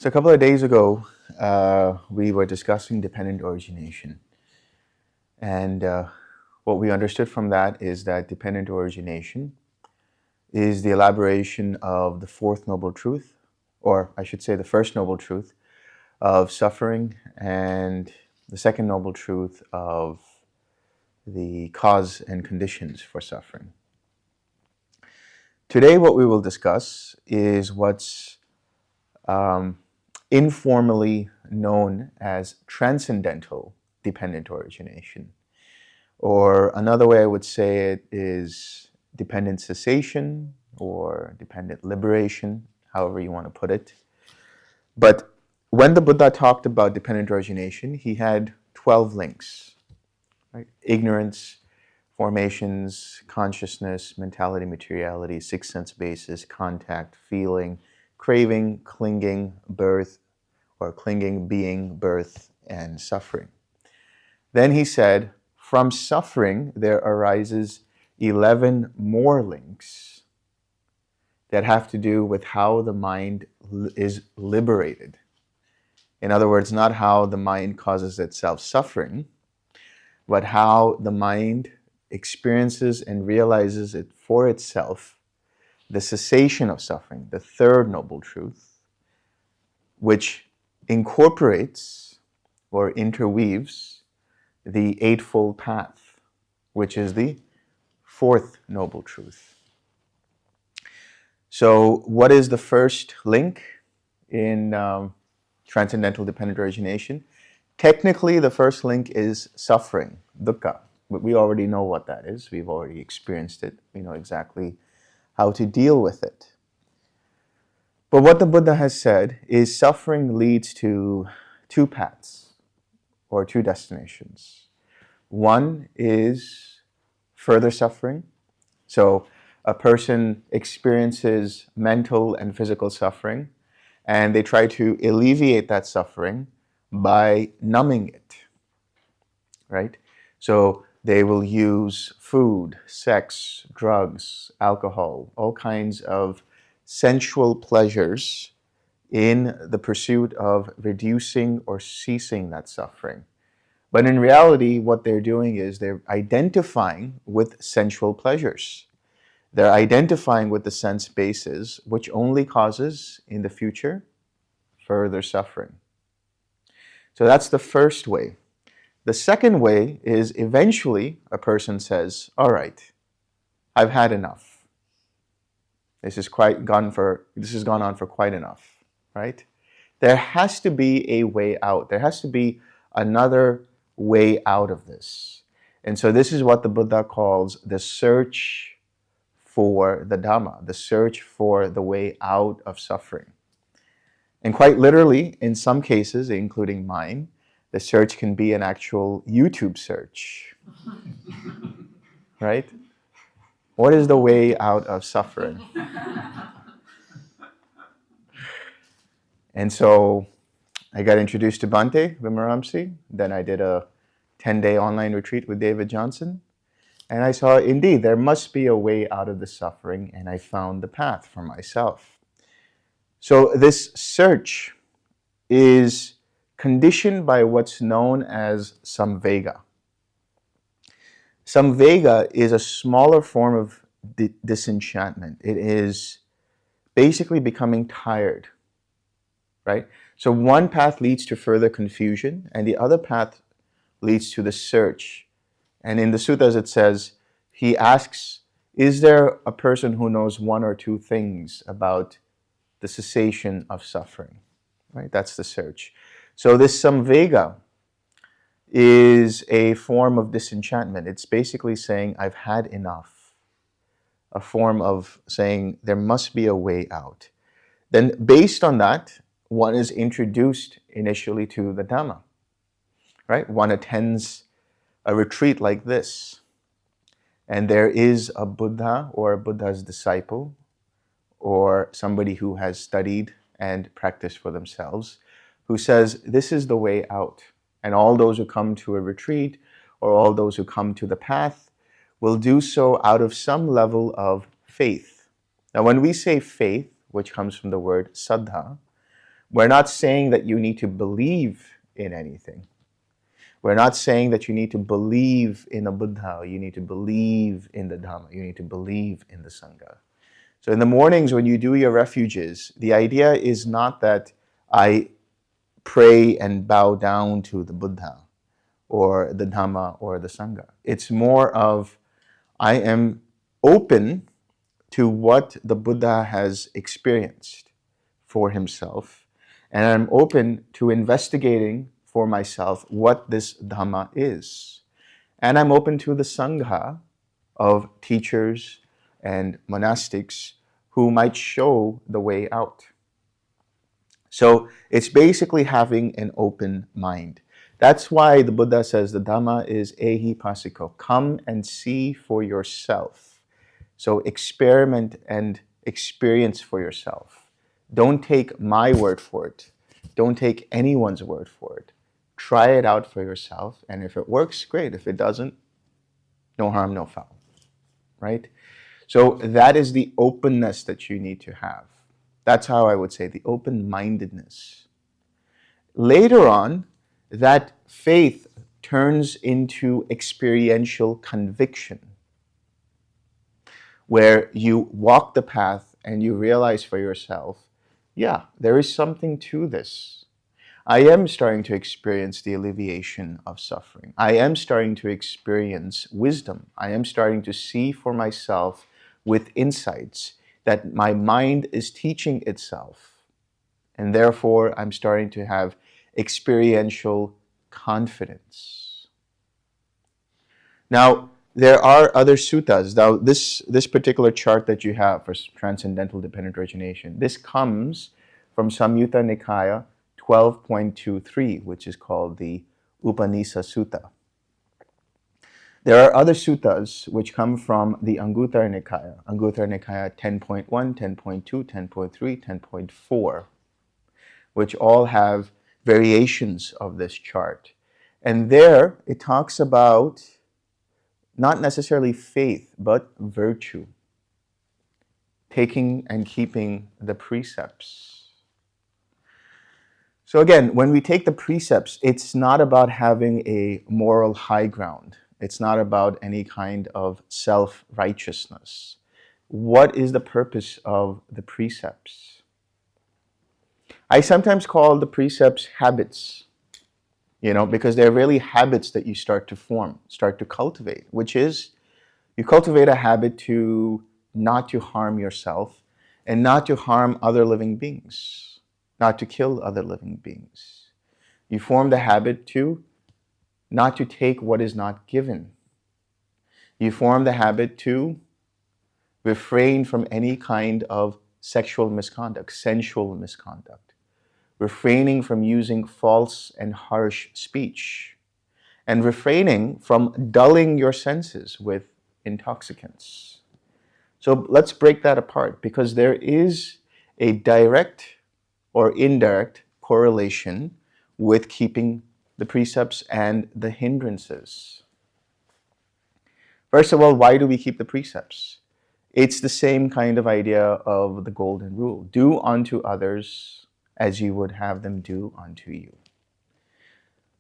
So a couple of days ago, we were discussing dependent origination. And what we understood from that is that dependent origination is the elaboration of the fourth noble truth, or I should say the first noble truth of suffering, and the second noble truth of the cause and conditions for suffering. Today, what we will discuss is what's informally known as transcendental dependent origination. Or another way I would say it is dependent cessation or dependent liberation, however you want to put it. But when the Buddha talked about dependent origination, he had 12 links, right? Ignorance, formations, consciousness, mentality, materiality, six sense bases, contact, feeling, craving, clinging, birth, or clinging, being, birth, and suffering. Then he said, from suffering there arises 11 more links that have to do with how the mind is liberated. In other words, not how the mind causes itself suffering, but how the mind experiences and realizes it for itself, the cessation of suffering, the third noble truth, which incorporates or interweaves the Eightfold Path, which is the fourth noble truth. So what is the first link in transcendental dependent origination? Technically, the first link is suffering, dukkha. But we already know what that is. We've already experienced it. We know exactly how to deal with it. But what the Buddha has said is suffering leads to two paths or two destinations. One is further suffering. So a person experiences mental and physical suffering, and they try to alleviate that suffering by numbing it, right? So they will use food, sex, drugs, alcohol, all kinds of sensual pleasures in the pursuit of reducing or ceasing that suffering. But in reality, what they're doing is they're identifying with sensual pleasures. They're identifying with the sense bases, which only causes, in the future, further suffering. So that's the first way. The second way is eventually a person says, all right, I've had enough. This has gone on for quite enough, right? There has to be a way out. There has to be another way out of this. And so this is what the Buddha calls the search for the Dhamma, the search for the way out of suffering. And quite literally, in some cases, including mine, the search can be an actual YouTube search, right? What is the way out of suffering? And so I got introduced to Bhante Vimaramsi. Then I did a 10-day online retreat with David Johnson. And I saw, indeed, there must be a way out of the suffering, and I found the path for myself. So this search is conditioned by what's known as samvega. Samvega is a smaller form of disenchantment. It is basically becoming tired, right? So one path leads to further confusion, and the other path leads to the search. And in the suttas it says, he asks, is there a person who knows one or two things about the cessation of suffering? Right? That's the search. So this samvega is a form of disenchantment. It's basically saying, I've had enough. A form of saying, there must be a way out. Then based on that, one is introduced initially to the Dhamma. Right? One attends a retreat like this, and there is a Buddha or a Buddha's disciple or somebody who has studied and practiced for themselves who says, this is the way out. And all those who come to a retreat or all those who come to the path will do so out of some level of faith. Now, when we say faith, which comes from the word saddha, We're not saying that you need to believe in anything. We're not saying that you need to believe in the Buddha, you need to believe in the Dhamma, you need to believe in the Sangha. So in the mornings when you do your refuges, the idea is not that I pray and bow down to the Buddha or the Dhamma or the Sangha. It's more of I am open to what the Buddha has experienced for himself, and I'm open to investigating for myself what this Dhamma is. And I'm open to the Sangha of teachers and monastics who might show the way out. So it's basically having an open mind. That's why the Buddha says the Dhamma is ehi passiko. Come and see for yourself. So experiment and experience for yourself. Don't take my word for it. Don't take anyone's word for it. Try it out for yourself, and if it works, great. If it doesn't, no harm, no foul, right? So that is the openness that you need to have. That's how I would say the open-mindedness. Later on, that faith turns into experiential conviction, where you walk the path and you realize for yourself, yeah, there is something to this. I am starting to experience the alleviation of suffering. I am starting to experience wisdom. I am starting to see for myself with insights that my mind is teaching itself. And therefore, I'm starting to have experiential confidence. Now, there are other suttas. Now, this particular chart that you have for Transcendental Dependent Origination, this comes from Samyutta Nikaya 12.23, which is called the Upanisa Sutta. There are other suttas which come from the Anguttara Nikaya. Anguttara Nikaya 10.1, 10.2, 10.3, 10.4, which all have variations of this chart. And there it talks about not necessarily faith, but virtue. Taking and keeping the precepts. So again, when we take the precepts, it's not about having a moral high ground. It's not about any kind of self-righteousness. What is the purpose of the precepts? I sometimes call the precepts habits, because they're really habits that you start to form, start to cultivate, which is you cultivate a habit to not to harm yourself and not to harm other living beings, not to kill other living beings. You form the habit to not to take what is not given. You form the habit to refrain from any kind of sexual misconduct, sensual misconduct, refraining from using false and harsh speech, and refraining from dulling your senses with intoxicants. So let's break that apart, because there is a direct or indirect correlation with keeping the precepts and the hindrances. First of all, why do we keep the precepts? It's the same kind of idea of the golden rule. Do unto others as you would have them do unto you.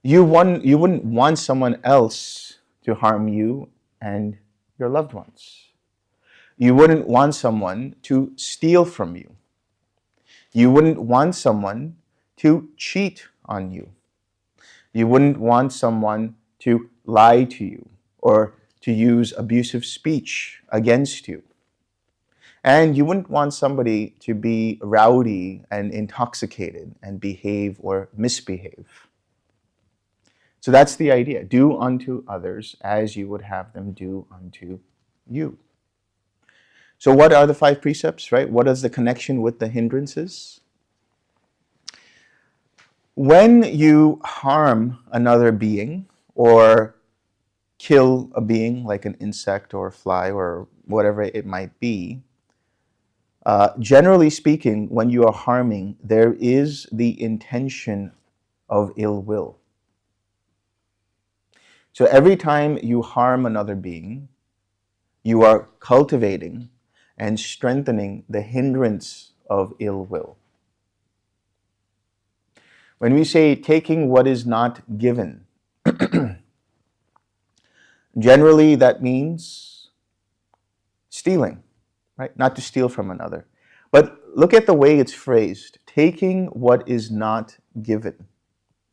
You wouldn't want someone else to harm you and your loved ones. You wouldn't want someone to steal from you. You wouldn't want someone to cheat on you. You wouldn't want someone to lie to you or to use abusive speech against you. And you wouldn't want somebody to be rowdy and intoxicated and behave or misbehave. So that's the idea. Do unto others as you would have them do unto you. So what are the 5 precepts, right? What is the connection with the hindrances? When you harm another being or kill a being like an insect or a fly or whatever it might be, generally speaking, when you are harming, there is the intention of ill will. So every time you harm another being, you are cultivating and strengthening the hindrance of ill will. When we say taking what is not given, generally that means stealing, right? Not to steal from another. But look at the way it's phrased. Taking what is not given.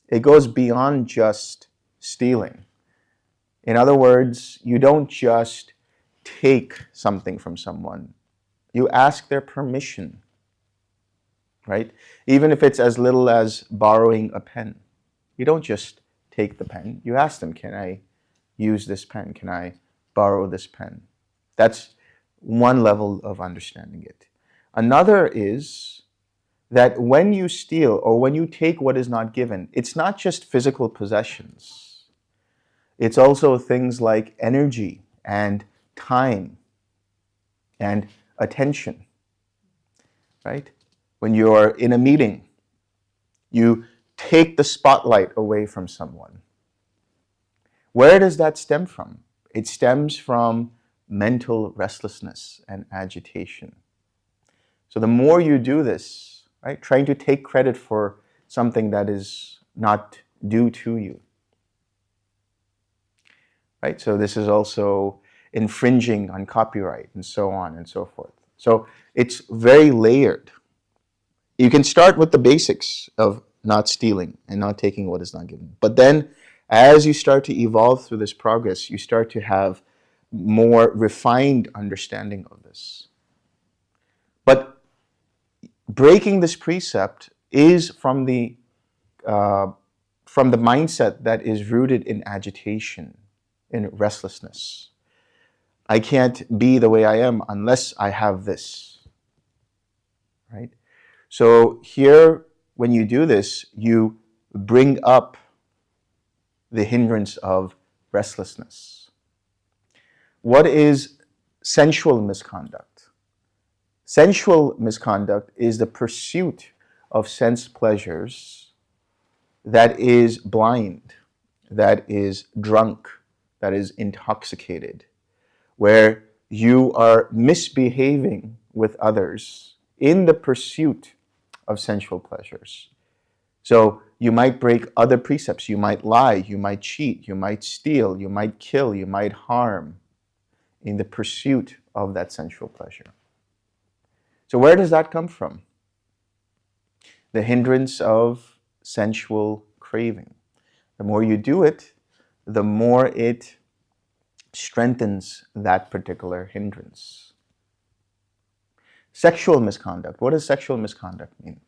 It goes beyond just stealing. In other words, you don't just take something from someone. You ask their permission, right? Even if it's as little as borrowing a pen. You don't just take the pen. You ask them, can I use this pen? Can I borrow this pen? That's one level of understanding it. Another is that when you steal or when you take what is not given, it's not just physical possessions. It's also things like energy and time and attention, right? When you're in a meeting, you take the spotlight away from someone. Where does that stem from? It stems from mental restlessness and agitation. So the more you do this, right, trying to take credit for something that is not due to you, right? So this is also infringing on copyright and so on and so forth. So it's very layered. You can start with the basics of not stealing and not taking what is not given. But then as you start to evolve through this progress, you start to have more refined understanding of this. But breaking this precept is from the mindset that is rooted in agitation, in restlessness. I can't be the way I am unless I have this, right? So here, when you do this, you bring up the hindrance of restlessness. What is sensual misconduct? Sensual misconduct is the pursuit of sense pleasures that is blind, that is drunk, that is intoxicated, where you are misbehaving with others in the pursuit of sensual pleasures. So you might break other precepts. You might lie, you might cheat, you might steal, you might kill, you might harm in the pursuit of that sensual pleasure. So where does that come from? The hindrance of sensual craving. The more you do it, the more it strengthens that particular hindrance. Sexual misconduct. What does sexual misconduct mean?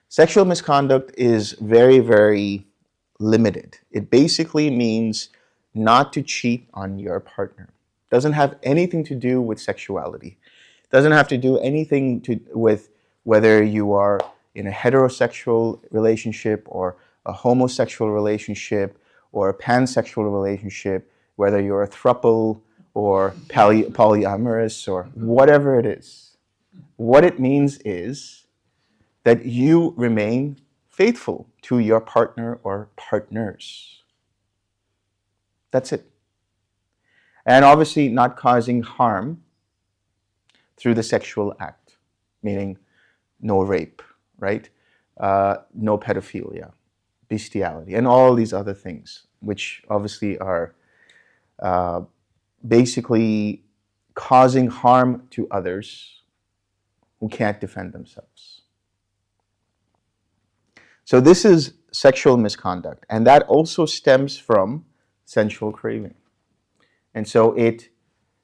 Sexual misconduct is very, very limited. It basically means not to cheat on your partner. It doesn't have anything to do with sexuality. It doesn't have to do anything with whether you are in a heterosexual relationship or a homosexual relationship or a pansexual relationship, whether you're a throuple or polyamorous or whatever it is. What it means is that you remain faithful to your partner or partners. That's it. And obviously not causing harm through the sexual act, meaning no rape, right? No pedophilia, bestiality, and all these other things, which obviously are basically causing harm to others who can't defend themselves. So this is sexual misconduct, and that also stems from sensual craving. And so it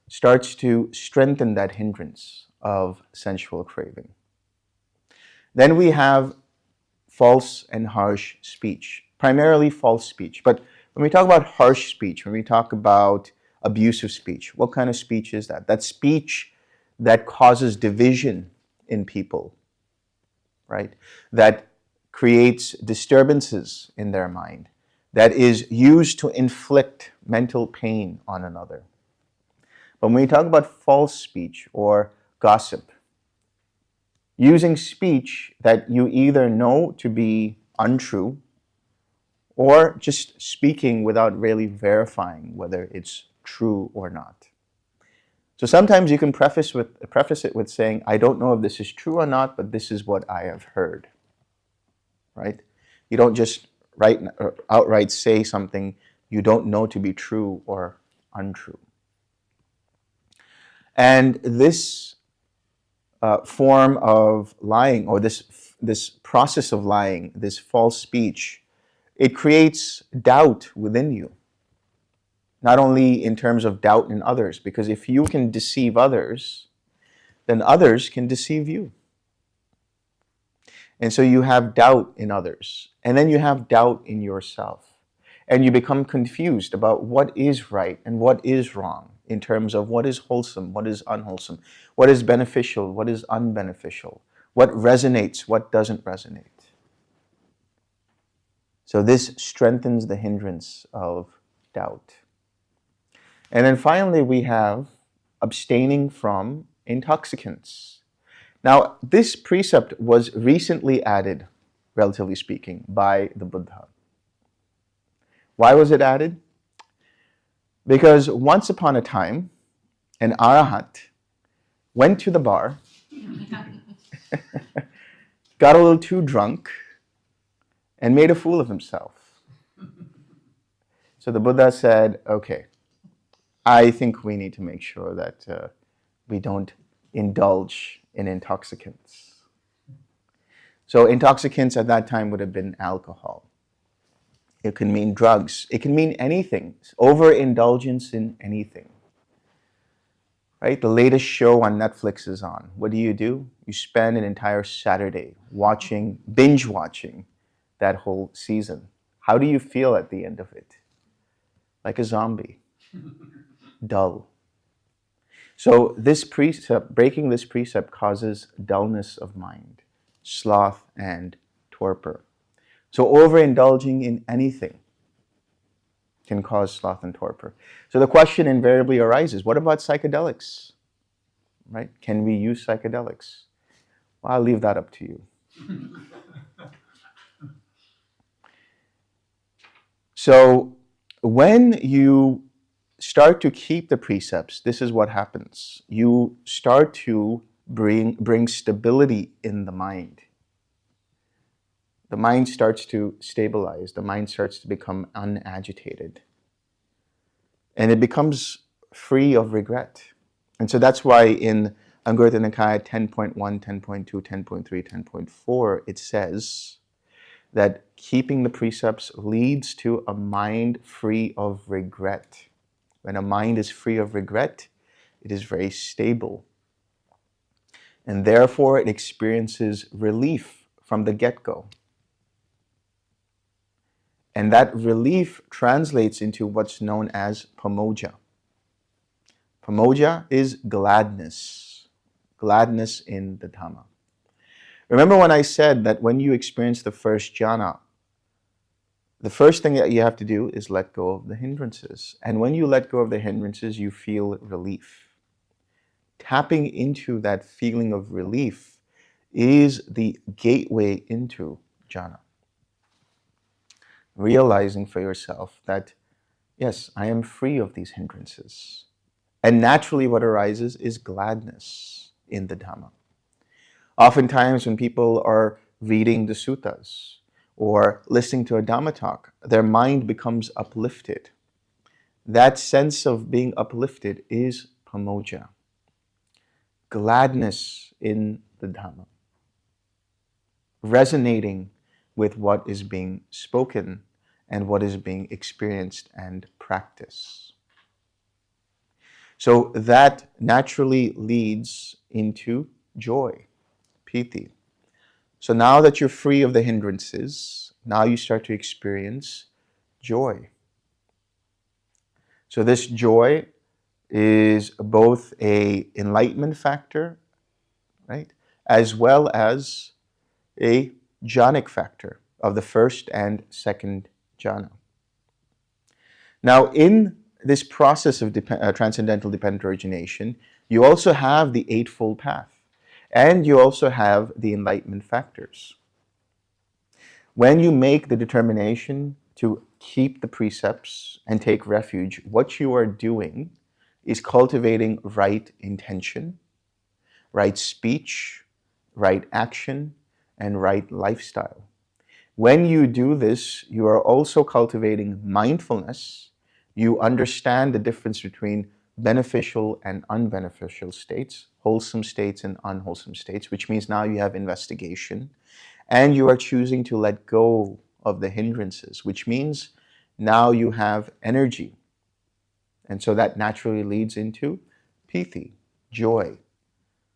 starts to strengthen that hindrance of sensual craving. Then we have false and harsh speech, primarily false speech. But when we talk about harsh speech, when we talk about abusive speech, what kind of speech is that? That's speech that causes division in people, right? That creates disturbances in their mind, that is used to inflict mental pain on another. But when we talk about false speech or gossip, using speech that you either know to be untrue or just speaking without really verifying whether it's true or not. So sometimes you can preface it with saying, I don't know if this is true or not, but this is what I have heard, right? You don't just outright say something you don't know to be true or untrue. And this form of lying, or this process of lying, this false speech, it creates doubt within you. Not only in terms of doubt in others, because if you can deceive others, then others can deceive you. And so you have doubt in others, and then you have doubt in yourself. And you become confused about what is right and what is wrong in terms of what is wholesome, what is unwholesome, what is beneficial, what is unbeneficial, what resonates, what doesn't resonate. So this strengthens the hindrance of doubt. And then finally, we have abstaining from intoxicants. Now, this precept was recently added, relatively speaking, by the Buddha. Why was it added? Because once upon a time, an arahat went to the bar, got a little too drunk, and made a fool of himself. So the Buddha said, okay, I think we need to make sure that we don't indulge in intoxicants. So intoxicants at that time would have been alcohol. It can mean drugs. It can mean anything. Overindulgence in anything. Right? The latest show on Netflix is on. What do? You spend an entire Saturday binge watching that whole season. How do you feel at the end of it? Like a zombie. Dull. So this precept, breaking this precept, causes dullness of mind, sloth and torpor. So overindulging in anything can cause sloth and torpor. So the question invariably arises, what about psychedelics? Right? Can we use psychedelics? Well, I'll leave that up to you. So when you start to keep the precepts, this is what happens. You start to bring stability in the mind. The mind starts to stabilize. The mind starts to become unagitated. And it becomes free of regret. And so that's why in Anguttara Nikaya 10.1, 10.2, 10.3, 10.4, it says that keeping the precepts leads to a mind free of regret. When a mind is free of regret, it is very stable. And therefore, it experiences relief from the get-go. And that relief translates into what's known as pamoja. Pamoja is gladness in the Dhamma. Remember when I said that when you experience the first jhana, the first thing that you have to do is let go of the hindrances. And when you let go of the hindrances, you feel relief. Tapping into that feeling of relief is the gateway into jhana. Realizing for yourself that, yes, I am free of these hindrances. And naturally what arises is gladness in the Dhamma. Oftentimes when people are reading the suttas or listening to a Dhamma talk, their mind becomes uplifted. That sense of being uplifted is pamoja. Gladness in the Dhamma. Resonating with what is being spoken and what is being experienced and practiced. So that naturally leads into joy, piti. So now that you're free of the hindrances, now you start to experience joy. So this joy is both an enlightenment factor, right, as well as a jhanic factor of the first and second jhana. Now, in this process of transcendental dependent origination, you also have the Eightfold Path, and you also have the enlightenment factors. When you make the determination to keep the precepts and take refuge, what you are doing is cultivating right intention, right speech, right action, and right lifestyle. When you do this, you are also cultivating mindfulness. You understand the difference between beneficial and unbeneficial states, wholesome states and unwholesome states, which means now you have investigation, and you are choosing to let go of the hindrances, which means now you have energy. And so that naturally leads into piti, joy.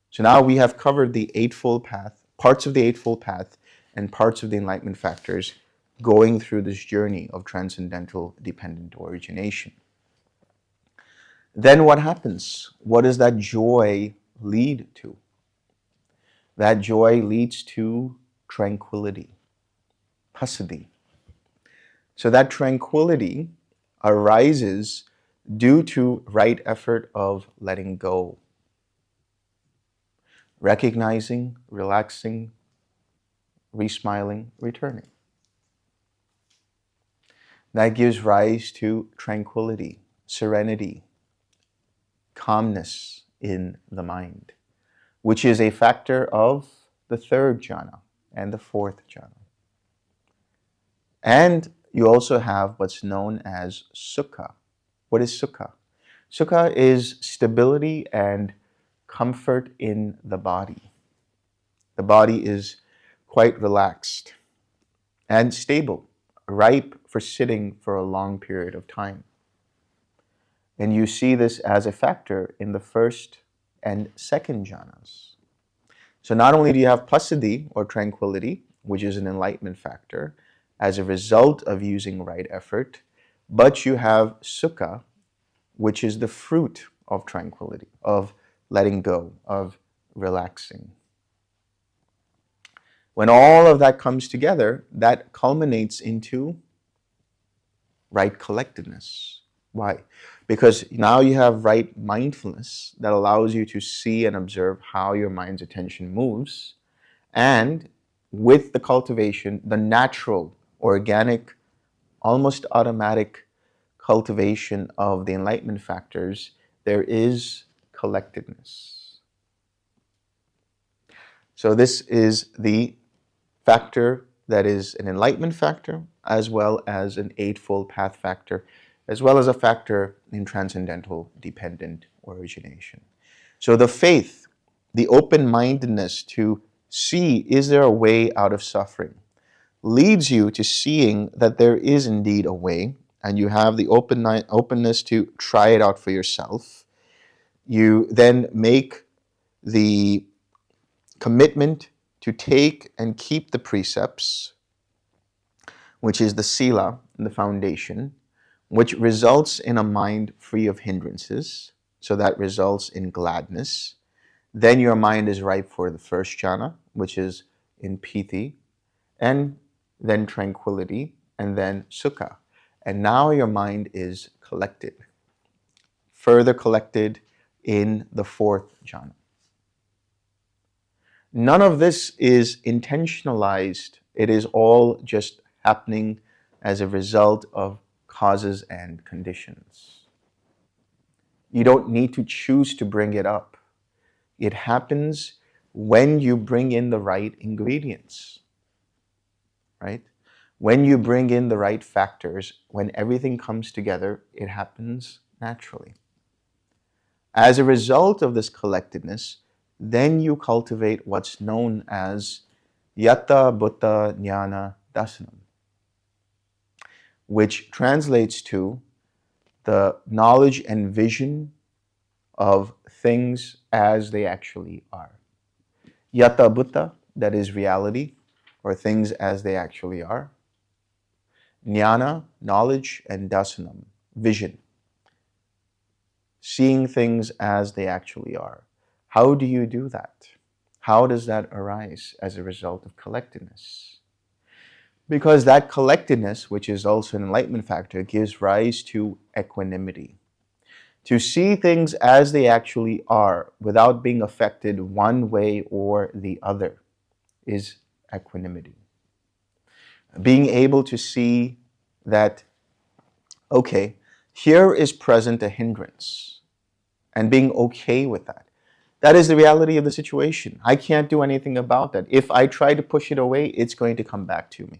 So now we have covered the Eightfold Path, parts of the Eightfold Path, and parts of the Enlightenment factors going through this journey of transcendental dependent origination. Then what happens? What does that joy lead to? That joy leads to tranquility, passaddhi. So that tranquility arises due to right effort of letting go, recognizing, relaxing, resmiling, returning. That gives rise to tranquility, serenity, calmness in the mind, which is a factor of the third jhana and the fourth jhana. And you also have what's known as sukha. What is sukha? Sukha is stability and comfort in the body. The body is quite relaxed and stable, ripe for sitting for a long period of time. And you see this as a factor in the first and second jhanas. So not only do you have passaddhi, or tranquility, which is an enlightenment factor, as a result of using right effort, but you have sukha, which is the fruit of tranquility, of letting go, of relaxing. When all of that comes together, that culminates into right collectedness. Why? Because now you have right mindfulness that allows you to see and observe how your mind's attention moves. And with the cultivation, the natural, organic, almost automatic cultivation of the enlightenment factors, there is collectedness. So this is the factor that is an enlightenment factor, as well as an Eightfold Path factor, as well as a factor in transcendental dependent origination. So the faith, the open-mindedness to see, is there a way out of suffering, leads you to seeing that there is indeed a way, and you have the openness to try it out for yourself. You then make the commitment to take and keep the precepts, which is the sila, the foundation, which results in a mind free of hindrances. So that results in gladness. Then your mind is ripe for the first jhana, which is in piti, and then tranquility, and then sukha. And now your mind is collected, further collected in the fourth jhana. None of this is intentionalized. It is all just happening as a result of causes and conditions. You don't need to choose to bring it up. It happens when you bring in the right ingredients, right? When you bring in the right factors, when everything comes together, it happens naturally. As a result of this collectedness, then you cultivate what's known as Yatta Bhutta Jnana Dasanam, which translates to the knowledge and vision of things as they actually are. Yatta Bhutta, that is reality, or things as they actually are. Jnana, knowledge, and dasanam, vision. Seeing things as they actually are. How do you do that? How does that arise as a result of collectedness? Because that collectedness, which is also an enlightenment factor, gives rise to equanimity. To see things as they actually are without being affected one way or the other is equanimity. Being able to see that, okay, here is present a hindrance, and being okay with that. That is the reality of the situation. I can't do anything about that. If I try to push it away, it's going to come back to me.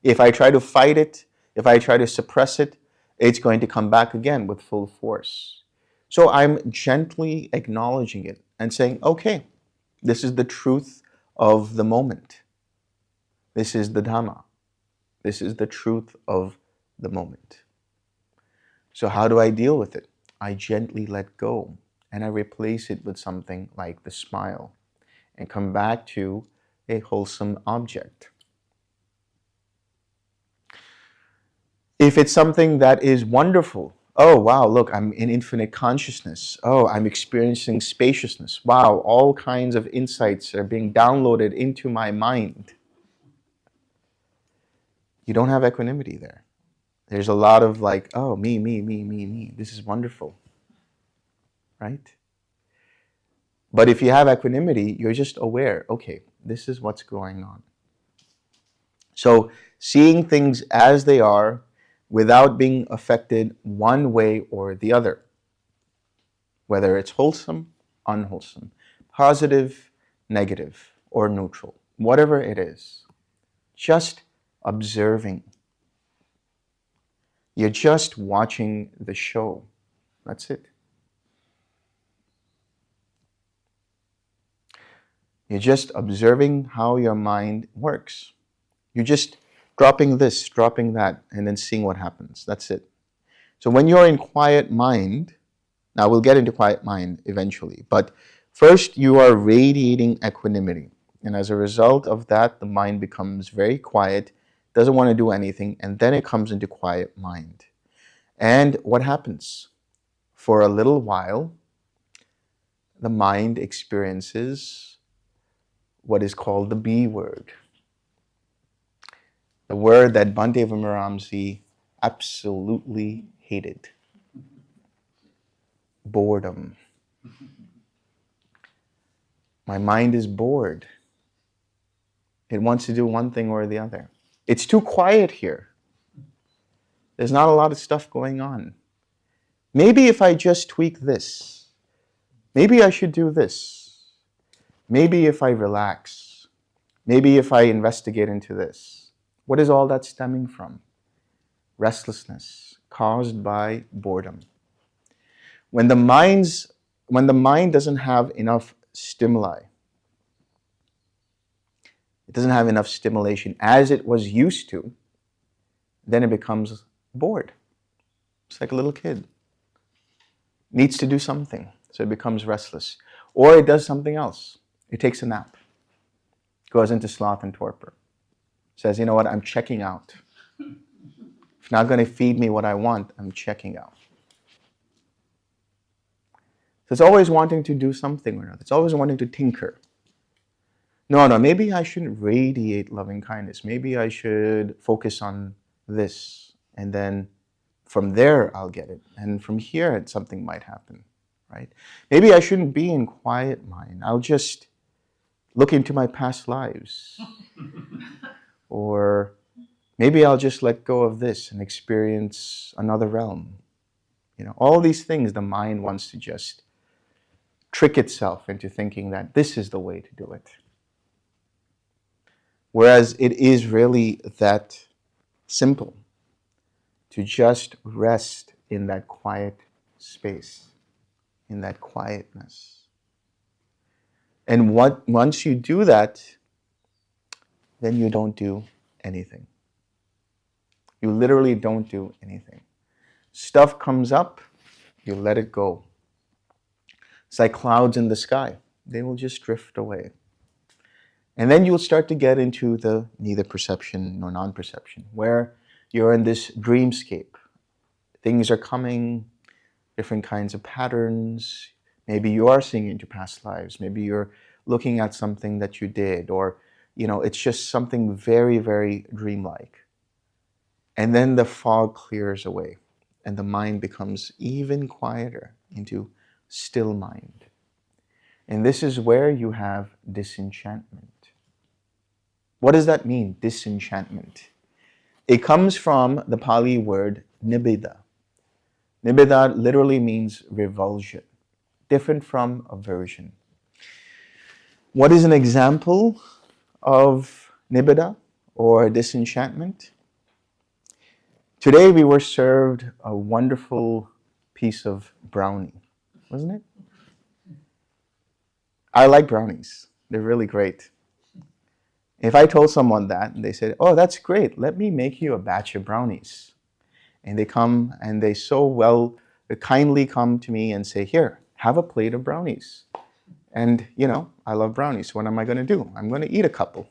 If I try to fight it, if I try to suppress it, it's going to come back again with full force. So I'm gently acknowledging it and saying, okay, this is the truth of the moment. This is the Dhamma. This is the truth of the moment. So how do I deal with it? I gently let go and I replace it with something like the smile and come back to a wholesome object. If it's something that is wonderful, oh wow, look, I'm in infinite consciousness. Oh, I'm experiencing spaciousness. Wow, all kinds of insights are being downloaded into my mind. You don't have equanimity there. There's a lot of like, oh, me. This is wonderful, right? But if you have equanimity, you're just aware, okay, this is what's going on. So seeing things as they are without being affected one way or the other, whether it's wholesome, unwholesome, positive, negative, or neutral, whatever it is, just observing. You're just watching the show. That's it. You're just observing how your mind works. You're just dropping this, dropping that, and then seeing what happens. That's it. So when you're in quiet mind, now we'll get into quiet mind eventually, but first you are radiating equanimity. And as a result of that, the mind becomes very quiet, doesn't want to do anything, and then it comes into quiet mind. And what happens? For a little while, the mind experiences what is called the B word. The word that Bhante Vimramji absolutely hated. Boredom. My mind is bored. It wants to do one thing or the other. It's too quiet here. There's not a lot of stuff going on. Maybe if I just tweak this, maybe I should do this. Maybe if I relax, maybe if I investigate into this. What is all that stemming from? Restlessness caused by boredom. When the mind doesn't have enough stimuli, it doesn't have enough stimulation as it was used to, then it becomes bored. It's like a little kid. Needs to do something, so it becomes restless. Or it does something else. It takes a nap. Goes into sloth and torpor. Says, you know what, I'm checking out. If you're not going to feed me what I want, I'm checking out. So it's always wanting to do something or another. It's always wanting to tinker. No, maybe I shouldn't radiate loving kindness. Maybe I should focus on this. And then from there, I'll get it. And from here, something might happen, right? Maybe I shouldn't be in quiet mind. I'll just look into my past lives. Or maybe I'll just let go of this and experience another realm. You know, all these things the mind wants to just trick itself into thinking that this is the way to do it. Whereas it is really that simple to just rest in that quiet space, in that quietness. And once you do that, then you don't do anything. You literally don't do anything. Stuff comes up, you let it go. It's like clouds in the sky. They will just drift away. And then you'll start to get into the neither perception nor non-perception, where you're in this dreamscape. Things are coming, different kinds of patterns. Maybe you are seeing into past lives. Maybe you're looking at something that you did, or it's just something very, very dreamlike. And then the fog clears away, and the mind becomes even quieter into still mind. And this is where you have disenchantment. What does that mean, disenchantment? It comes from the Pali word nibbida. Nibbida literally means revulsion, different from aversion. What is an example of nibbida or disenchantment. Today we were served a wonderful piece of brownie, wasn't it? I like brownies. They're really great. If I told someone that and they said, "Oh, that's great. Let me make you a batch of brownies." And they come and they kindly come to me and say, "Here, have a plate of brownies." And, I love brownies. What am I going to do? I'm going to eat a couple.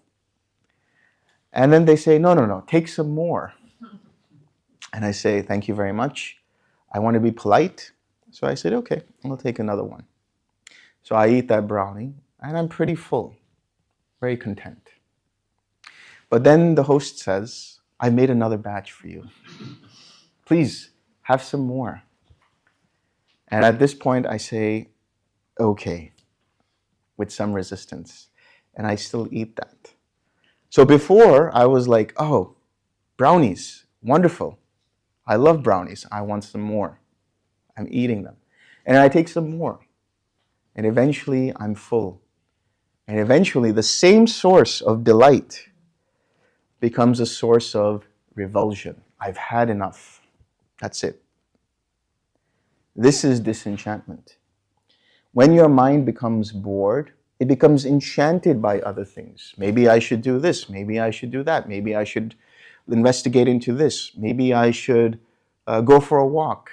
And then they say, "No, no, no, take some more." And I say, "Thank you very much. I want to be polite." So I said, "Okay, I'll take another one." So I eat that brownie and I'm pretty full, very content. But then the host says, "I made another batch for you. Please have some more." And at this point I say, "Okay," with some resistance. And I still eat that. So before I was like, "Oh, brownies, wonderful. I love brownies. I want some more." I'm eating them. And I take some more. And eventually I'm full. And eventually the same source of delight becomes a source of revulsion. I've had enough. That's it. This is disenchantment. When your mind becomes bored, it becomes enchanted by other things. Maybe I should do this. Maybe I should do that. Maybe I should investigate into this. Maybe I should go for a walk.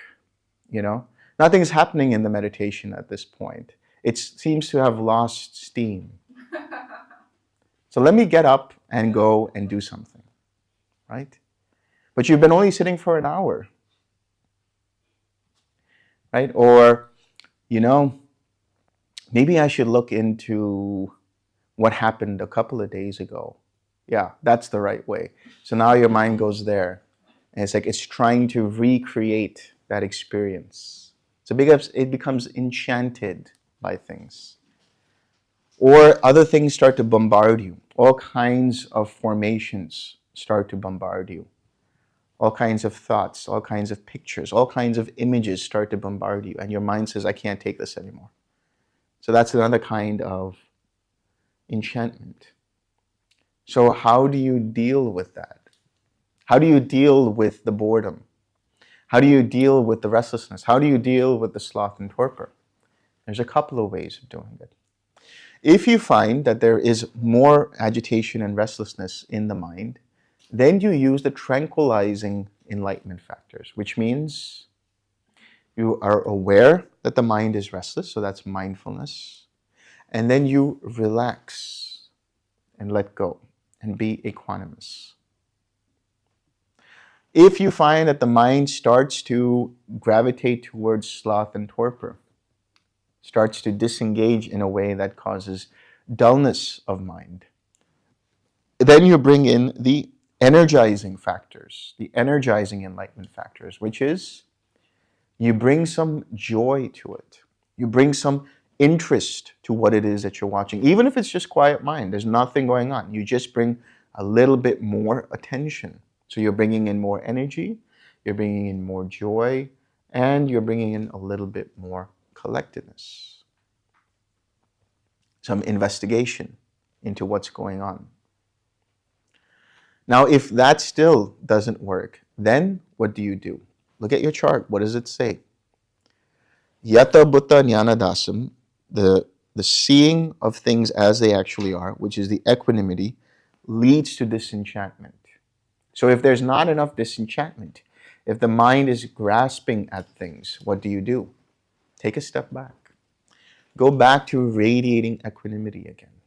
Nothing's happening in the meditation at this point. It seems to have lost steam. So let me get up and go and do something, right? But you've been only sitting for an hour, right? Or, maybe I should look into what happened a couple of days ago. Yeah, that's the right way. So now your mind goes there. And it's like it's trying to recreate that experience. So it becomes enchanted by things. Or other things start to bombard you. All kinds of formations start to bombard you. All kinds of thoughts, all kinds of pictures, all kinds of images start to bombard you. And your mind says, "I can't take this anymore." So that's another kind of enchantment. So how do you deal with that? How do you deal with the boredom? How do you deal with the restlessness? How do you deal with the sloth and torpor? There's a couple of ways of doing it. If you find that there is more agitation and restlessness in the mind, then you use the tranquilizing enlightenment factors, which means you are aware that the mind is restless, so that's mindfulness, and then you relax and let go and be equanimous. If you find that the mind starts to gravitate towards sloth and torpor, starts to disengage in a way that causes dullness of mind, then you bring in the energizing factors, the energizing enlightenment factors, which is you bring some joy to it. You bring some interest to what it is that you're watching. Even if it's just quiet mind, there's nothing going on. You just bring a little bit more attention. So you're bringing in more energy, you're bringing in more joy, and you're bringing in a little bit more collectedness. Some investigation into what's going on. Now, if that still doesn't work, then what do you do? Look at your chart. What does it say? Yata Bhutta Jnana Dasam, the seeing of things as they actually are, which is the equanimity, leads to disenchantment. So if there's not enough disenchantment, if the mind is grasping at things, what do? Take a step back. Go back to radiating equanimity again.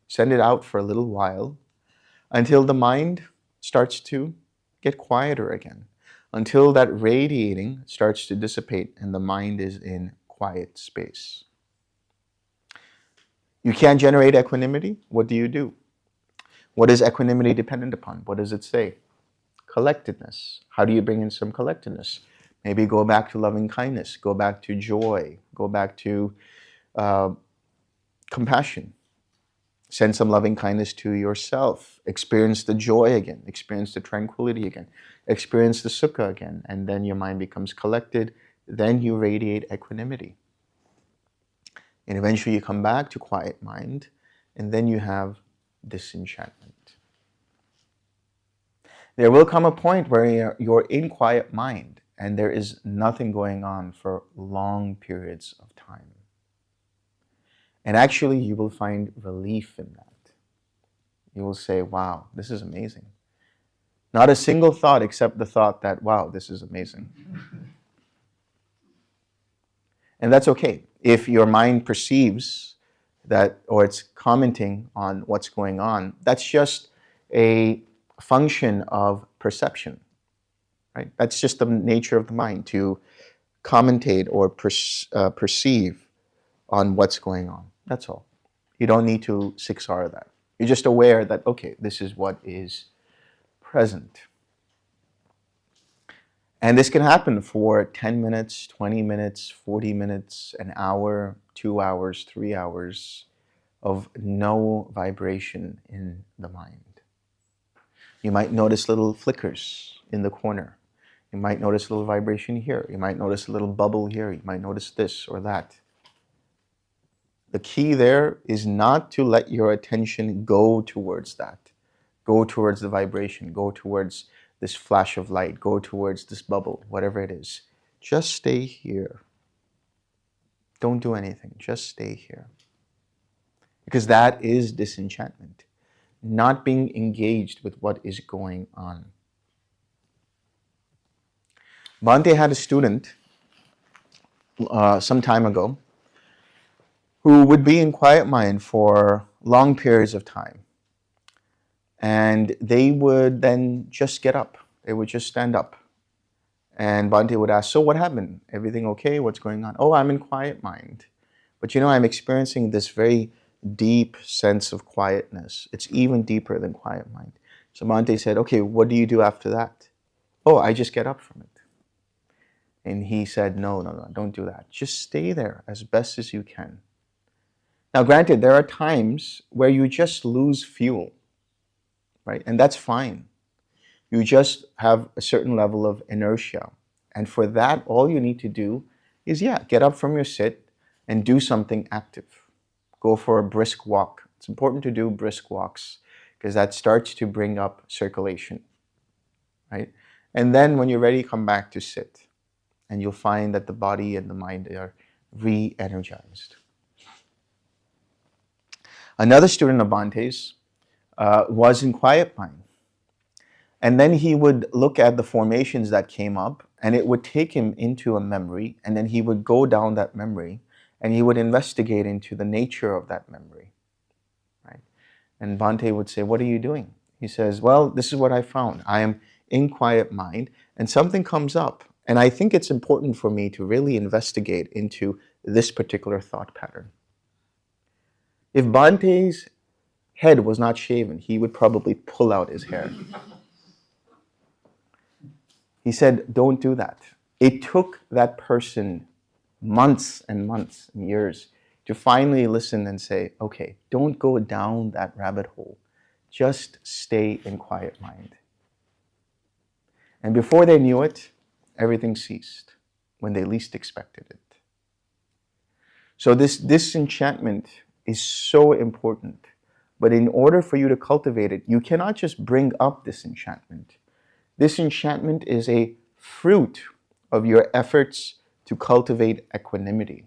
Send it out for a little while until the mind starts to get quieter again, until that radiating starts to dissipate and the mind is in quiet space. You can't generate equanimity? What do? What is equanimity dependent upon? What does it say? Collectedness. How do you bring in some collectedness? Maybe go back to loving kindness, go back to joy, go back to compassion. Send some loving kindness to yourself. Experience the joy again. Experience the tranquility again. Experience the sukha again. And then your mind becomes collected. Then you radiate equanimity. And eventually you come back to quiet mind. And then you have disenchantment. There will come a point where you're in quiet mind and there is nothing going on for long periods of time. And actually, you will find relief in that. You will say, wow, this is amazing. Not a single thought except the thought that, wow, this is amazing. And that's okay. If your mind perceives that, or it's commenting on what's going on, that's just a function of perception, right? That's just the nature of the mind, to commentate or perceive on what's going on. That's all. You don't need to 6R that. You're just aware that, okay, this is what is present. And this can happen for 10 minutes, 20 minutes, 40 minutes, an hour, 2 hours, 3 hours of no vibration in the mind. You might notice little flickers in the corner. You might notice a little vibration here. You might notice a little bubble here. You might notice this or that. The key there is not to let your attention go towards that. Go towards the vibration. Go towards this flash of light. Go towards this bubble, whatever it is. Just stay here. Don't do anything. Just stay here. Because that is disenchantment. Not being engaged with what is going on. Bhante had a student some time ago who would be in quiet mind for long periods of time. And they would then just get up. They would just stand up. And Bhante would ask, so what happened? Everything okay? What's going on? Oh, I'm in quiet mind. But I'm experiencing this very deep sense of quietness. It's even deeper than quiet mind. So Bhante said, okay, what do you do after that? Oh, I just get up from it. And he said, no, don't do that. Just stay there as best as you can. Now, granted, there are times where you just lose fuel, right? And that's fine. You just have a certain level of inertia. And for that, all you need to do is, get up from your sit and do something active. Go for a brisk walk. It's important to do brisk walks because that starts to bring up circulation, right? And then when you're ready, come back to sit. And you'll find that the body and the mind are re-energized. Another student of Bonhays was in quiet mind. And then he would look at the formations that came up, and it would take him into a memory, and then he would go down that memory, and he would investigate into the nature of that memory, right? And Bhante would say, what are you doing? He says, well, this is what I found. I am in quiet mind, and something comes up. And I think it's important for me to really investigate into this particular thought pattern. If Bhante's head was not shaven, he would probably pull out his hair. He said, don't do that. It took that person months and months and years to finally listen and say, okay, don't go down that rabbit hole. Just stay in quiet mind. And before they knew it, everything ceased when they least expected it. So this disenchantment is so important. But in order for you to cultivate it, you cannot just bring up disenchantment. Disenchantment is a fruit of your efforts to cultivate equanimity.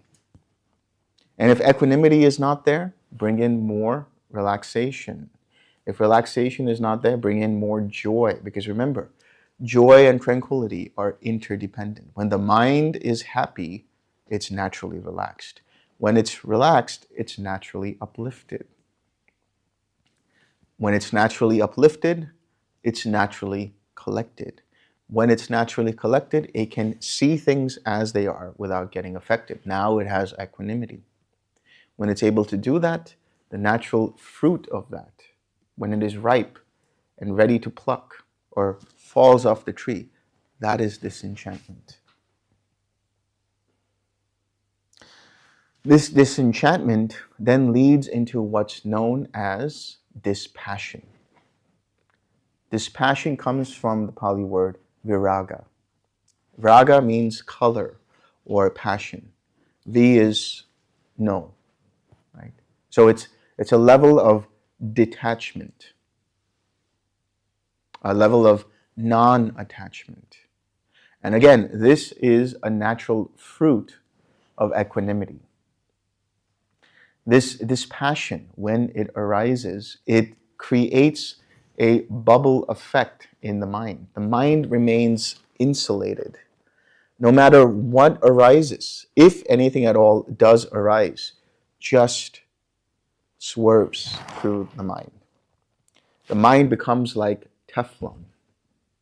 And if equanimity is not there, bring in more relaxation. If relaxation is not there, bring in more joy. Because remember, joy and tranquility are interdependent. When the mind is happy, it's naturally relaxed. When it's relaxed, it's naturally uplifted. When it's naturally uplifted, it's naturally collected. When it's naturally collected, it can see things as they are without getting affected. Now it has equanimity. When it's able to do that, the natural fruit of that, when it is ripe and ready to pluck or falls off the tree, that is disenchantment. This disenchantment then leads into what's known as dispassion. Dispassion comes from the Pali word viraga. Raga means color or passion. V is no, right? So it's a level of detachment, a level of non-attachment. And again, this is a natural fruit of equanimity. This passion, when it arises, it creates a bubble effect in the mind. The mind remains insulated. No matter what arises, if anything at all does arise, just swerves through the mind. The mind becomes like Teflon,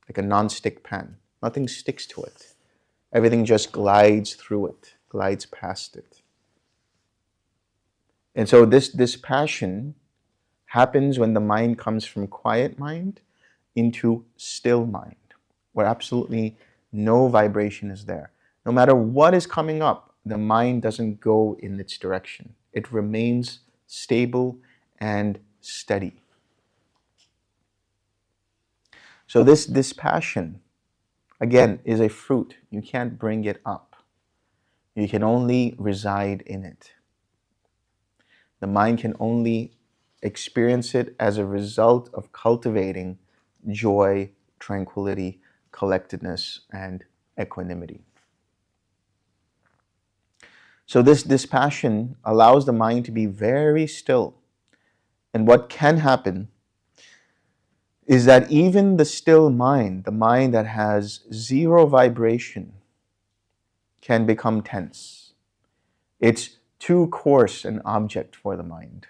like a non-stick pan. Nothing sticks to it. Everything just glides through it, glides past it. And so this passion happens when the mind comes from quiet mind into still mind, where absolutely no vibration is there. No matter what is coming up, the mind doesn't go in its direction. It remains stable and steady. So this passion, again, is a fruit. You can't bring it up. You can only reside in it. The mind can only experience it as a result of cultivating joy, tranquility, collectedness, and equanimity. So this passion allows the mind to be very still. And what can happen is that even the still mind, the mind that has zero vibration, can become tense. It's too coarse an object for the mind.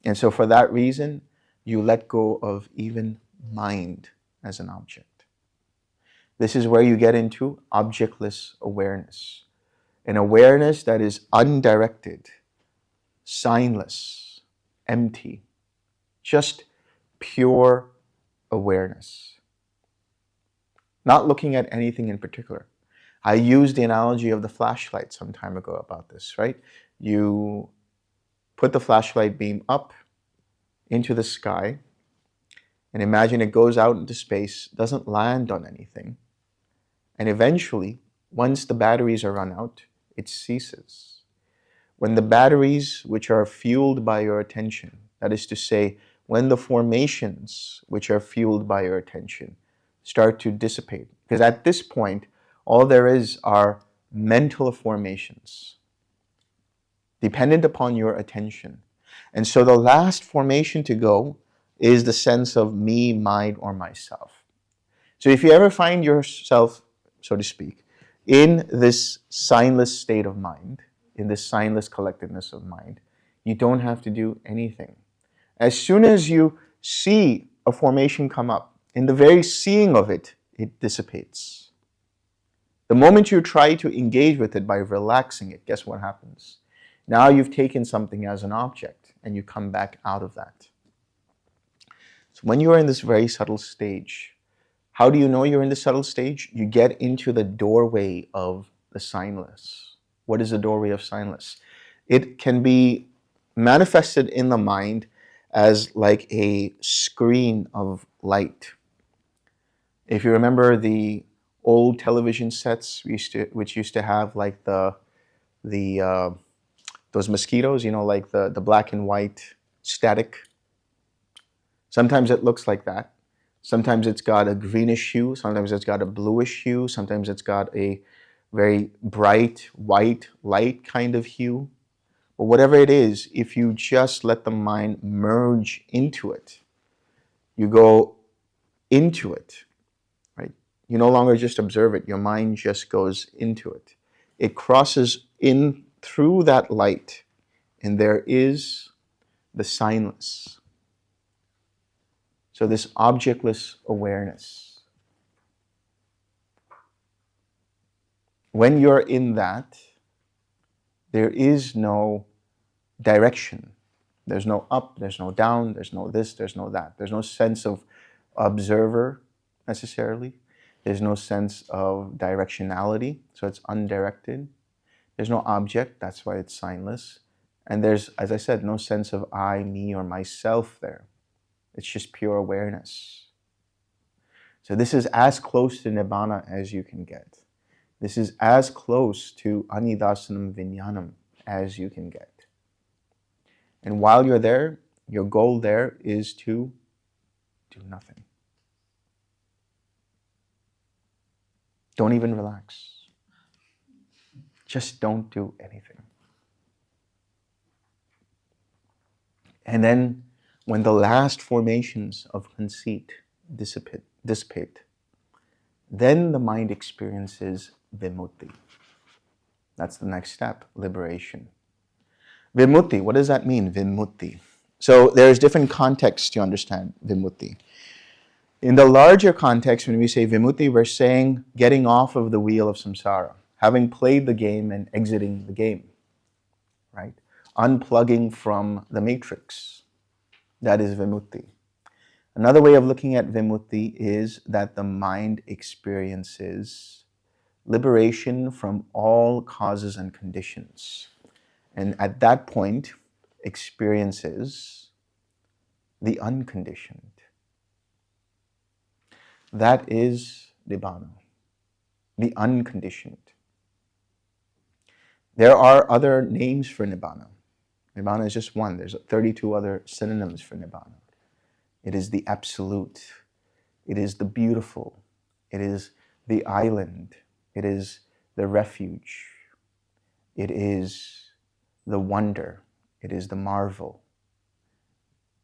And so for that reason, you let go of even mind as an object. This is where you get into objectless awareness, an awareness that is undirected, signless, empty, just pure awareness. Not looking at anything in particular. I used the analogy of the flashlight some time ago about this, right? You put the flashlight beam up into the sky and imagine it goes out into space, doesn't land on anything. And eventually, once the batteries are run out, it ceases. When the batteries which are fueled by your attention, that is to say, when the formations which are fueled by your attention start to dissipate, because at this point, all there is are mental formations dependent upon your attention. And so the last formation to go is the sense of me, mine, or myself. So if you ever find yourself, so to speak, in this signless state of mind, in this signless collectedness of mind, you don't have to do anything. As soon as you see a formation come up, in the very seeing of it, it dissipates. The moment you try to engage with it by relaxing it, guess what happens? Now you've taken something as an object and you come back out of that. So when you are in this very subtle stage, how do you know you're in the subtle stage? You get into the doorway of the signless. What is the doorway of signless? It can be manifested in the mind as like a screen of light. If you remember the old television sets which used to have like those mosquitoes, like the black and white static. Sometimes it looks like that. Sometimes it's got a greenish hue. Sometimes it's got a bluish hue. Sometimes it's got a very bright white light kind of hue. But whatever it is, if you just let the mind merge into it, you go into it, right? You no longer just observe it. Your mind just goes into it. It crosses in through that light, and there is the signless. So this objectless awareness. When you're in that, there is no direction. There's no up, there's no down, there's no this, there's no that. There's no sense of observer necessarily. There's no sense of directionality, so it's undirected. There's no object, that's why it's signless. And there's, as I said, no sense of I, me, or myself there. It's just pure awareness. So this is as close to Nibbana as you can get. This is as close to Anidasanam Vinyanam as you can get. And while you're there, Your goal there is to do nothing. Don't even relax. Just don't do anything. And then when the last formations of conceit dissipate, then the mind experiences vimutti. That's the next step, liberation. Vimutti, what does that mean, vimutti? So there's different contexts to understand vimutti. In the larger context, when we say vimutti, we're saying getting off of the wheel of samsara, having played the game and exiting the game, right? Unplugging from the matrix. That is vimutti. Another way of looking at vimutti is that the mind experiences liberation from all causes and conditions. And at that point, experiences the unconditioned. That is Nibbana, the unconditioned. There are other names for Nibbana. Nibbana is just one. There's 32 other synonyms for Nibbana. It is the absolute. It is the beautiful. It is the island. It is the refuge. It is the wonder. It is the marvel.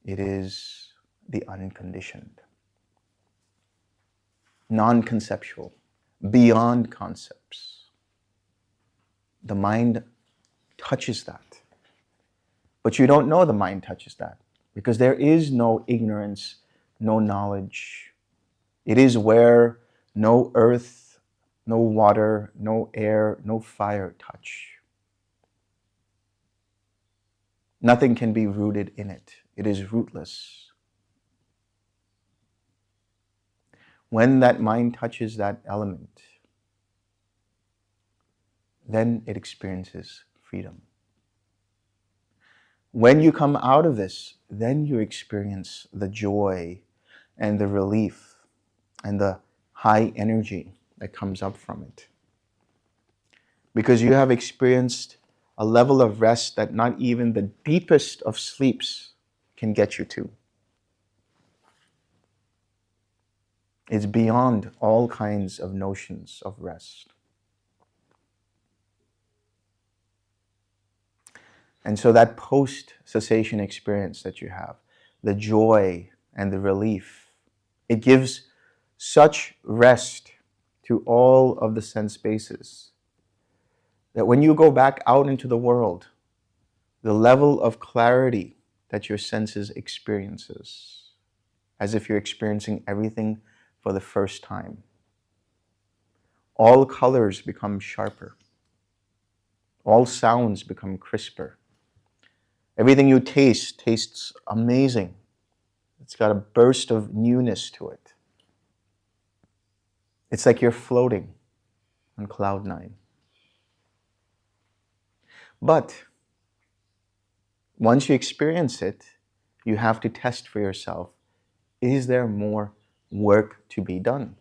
It is the unconditioned. Non-conceptual, beyond concepts. The mind touches that. But you don't know the mind touches that because there is no ignorance, no knowledge. It is where no earth, no water, no air, no fire touch. Nothing can be rooted in it. It is rootless. When that mind touches that element, then it experiences freedom. When you come out of this, then you experience the joy and the relief and the high energy that comes up from it. Because you have experienced a level of rest that not even the deepest of sleeps can get you to. It's beyond all kinds of notions of rest. And so that post-cessation experience that you have, the joy and the relief, it gives such rest to all of the sense bases that when you go back out into the world, the level of clarity that your senses experiences, as if you're experiencing everything for the first time. All colors become sharper. All sounds become crisper. Everything you taste tastes amazing. It's got a burst of newness to it. It's like you're floating on cloud nine. But once you experience it, you have to test for yourself, is there more work to be done?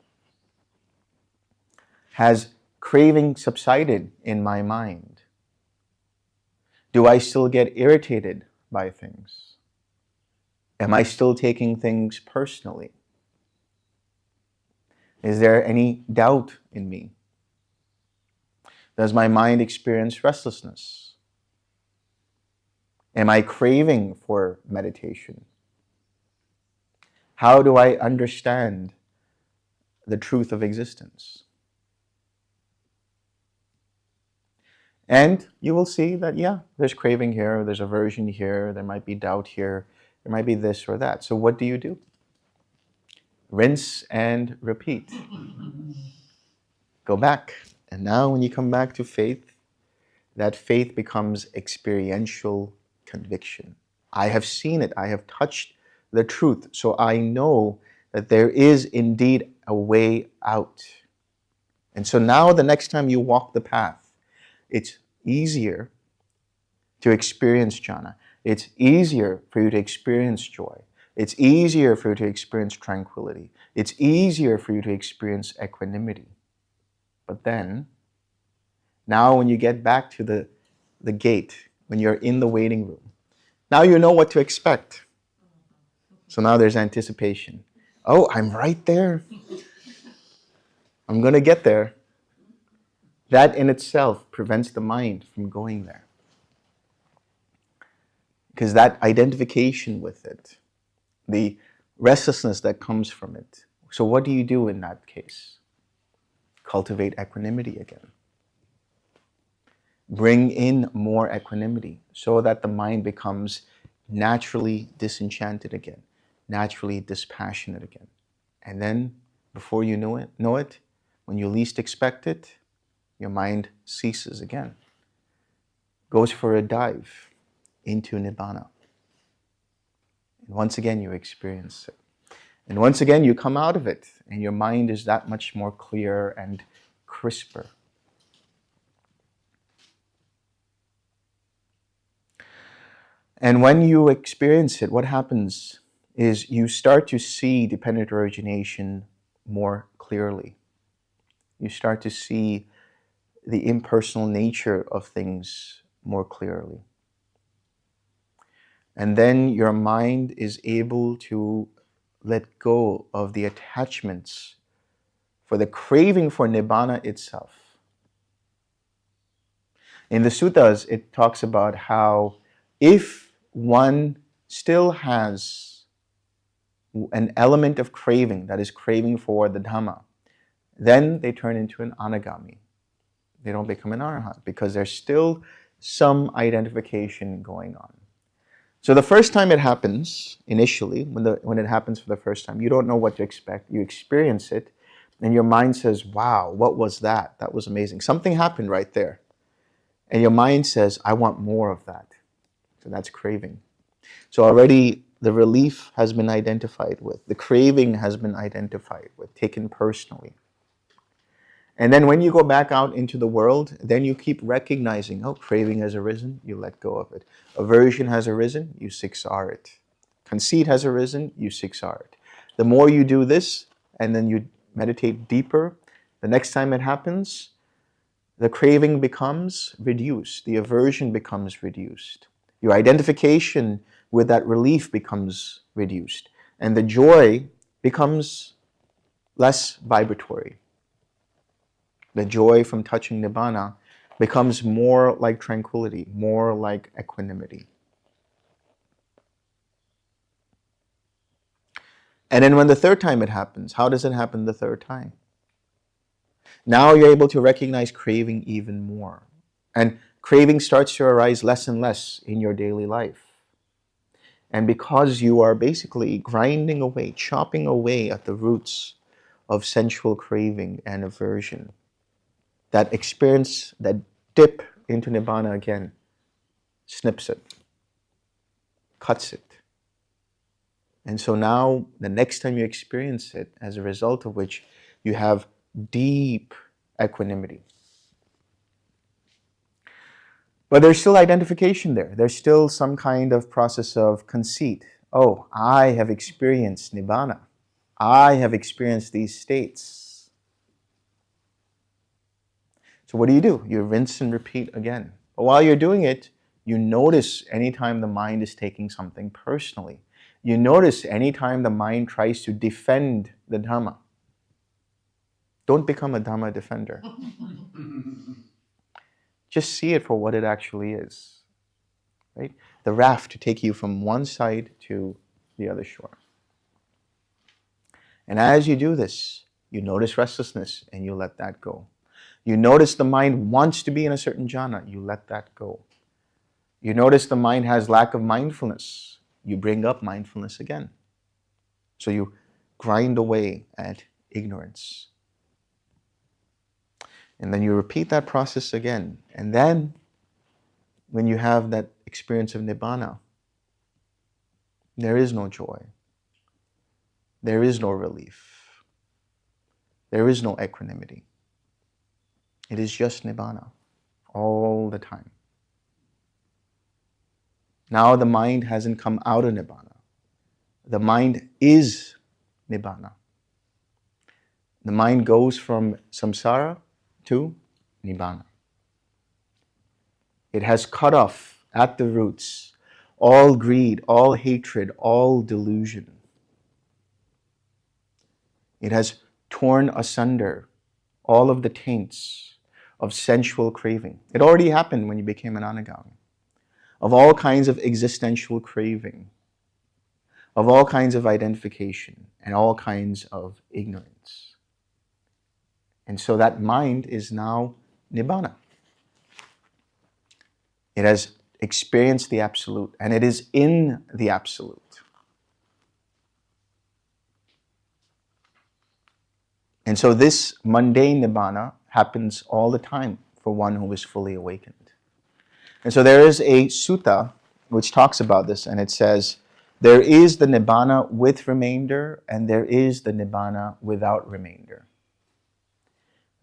Has craving subsided in my mind? Do I still get irritated by things? Am I still taking things personally? Is there any doubt in me? Does my mind experience restlessness? Am I craving for meditation? How do I understand the truth of existence? And you will see that, yeah, there's craving here, there's aversion here, there might be doubt here, there might be this or that. So what do? Rinse and repeat. Go back. And now when you come back to faith, that faith becomes experiential conviction. I have seen it. I have touched the truth. So I know that there is indeed a way out. And so now the next time you walk the path, it's easier to experience jhana. It's easier for you to experience joy. It's easier for you to experience tranquility. It's easier for you to experience equanimity. But then, now when you get back to the gate, when you're in the waiting room, now you know what to expect. So now there's anticipation. Oh, I'm right there. I'm going to get there. That in itself prevents the mind from going there. Because that identification with it, the restlessness that comes from it. So what do you do in that case? Cultivate equanimity again. Bring in more equanimity so that the mind becomes naturally disenchanted again, naturally dispassionate again. And then, before you know it, when you least expect it, your mind ceases again, goes for a dive into Nibbana. And once again, you experience it. And once again, you come out of it, and your mind is that much more clear and crisper. And when you experience it, what happens is you start to see dependent origination more clearly. You start to see the impersonal nature of things more clearly. And then your mind is able to let go of the attachments for the craving for Nibbana itself. In the suttas, it talks about how if one still has an element of craving, that is craving for the Dhamma, then they turn into an anagami. They don't become an arhat because there's still some identification going on. So the first time it happens, initially, when it happens for the first time, you don't know what to expect. You experience it, and your mind says, wow, what was that? That was amazing. Something happened right there. And your mind says, I want more of that. So that's craving. So already the relief has been identified with. The craving has been identified with, taken personally. And then when you go back out into the world, then you keep recognizing, oh, craving has arisen, you let go of it. Aversion has arisen, you siksar it. Conceit has arisen, you siksar it. The more you do this, and then you meditate deeper, the next time it happens, the craving becomes reduced. The aversion becomes reduced. Your identification with that relief becomes reduced. And the joy becomes less vibratory. The joy from touching Nibbana becomes more like tranquility, more like equanimity. And then when the third time it happens, how does it happen the third time? Now you're able to recognize craving even more. And craving starts to arise less and less in your daily life. And because you are basically grinding away, chopping away at the roots of sensual craving and aversion, that experience, that dip into Nibbana again, snips it, cuts it. And so now, the next time you experience it, as a result of which you have deep equanimity. But there's still identification there. There's still some kind of process of conceit. Oh, I have experienced Nibbana. I have experienced these states. So what do? You rinse and repeat again. But while you're doing it, you notice anytime the mind is taking something personally. You notice anytime the mind tries to defend the Dhamma. Don't become a Dhamma defender. Just see it for what it actually is. Right? The raft to take you from one side to the other shore. And as you do this, you notice restlessness and you let that go. You notice the mind wants to be in a certain jhana, you let that go. You notice the mind has lack of mindfulness, you bring up mindfulness again. So you grind away at ignorance. And then you repeat that process again. And then, when you have that experience of Nibbana, there is no joy. There is no relief. There is no equanimity. It is just Nibbana all the time. Now the mind hasn't come out of Nibbana. The mind is Nibbana. The mind goes from samsara to Nibbana. It has cut off at the roots all greed, all hatred, all delusion. It has torn asunder all of the taints of sensual craving. It already happened when you became an anagami. Of all kinds of existential craving, of all kinds of identification, and all kinds of ignorance. And so that mind is now nibbana. It has experienced the absolute, and it is in the absolute. And so this mundane nibbana happens all the time for one who is fully awakened. And so there is a sutta which talks about this, and it says, there is the nibbana with remainder, and there is the nibbana without remainder.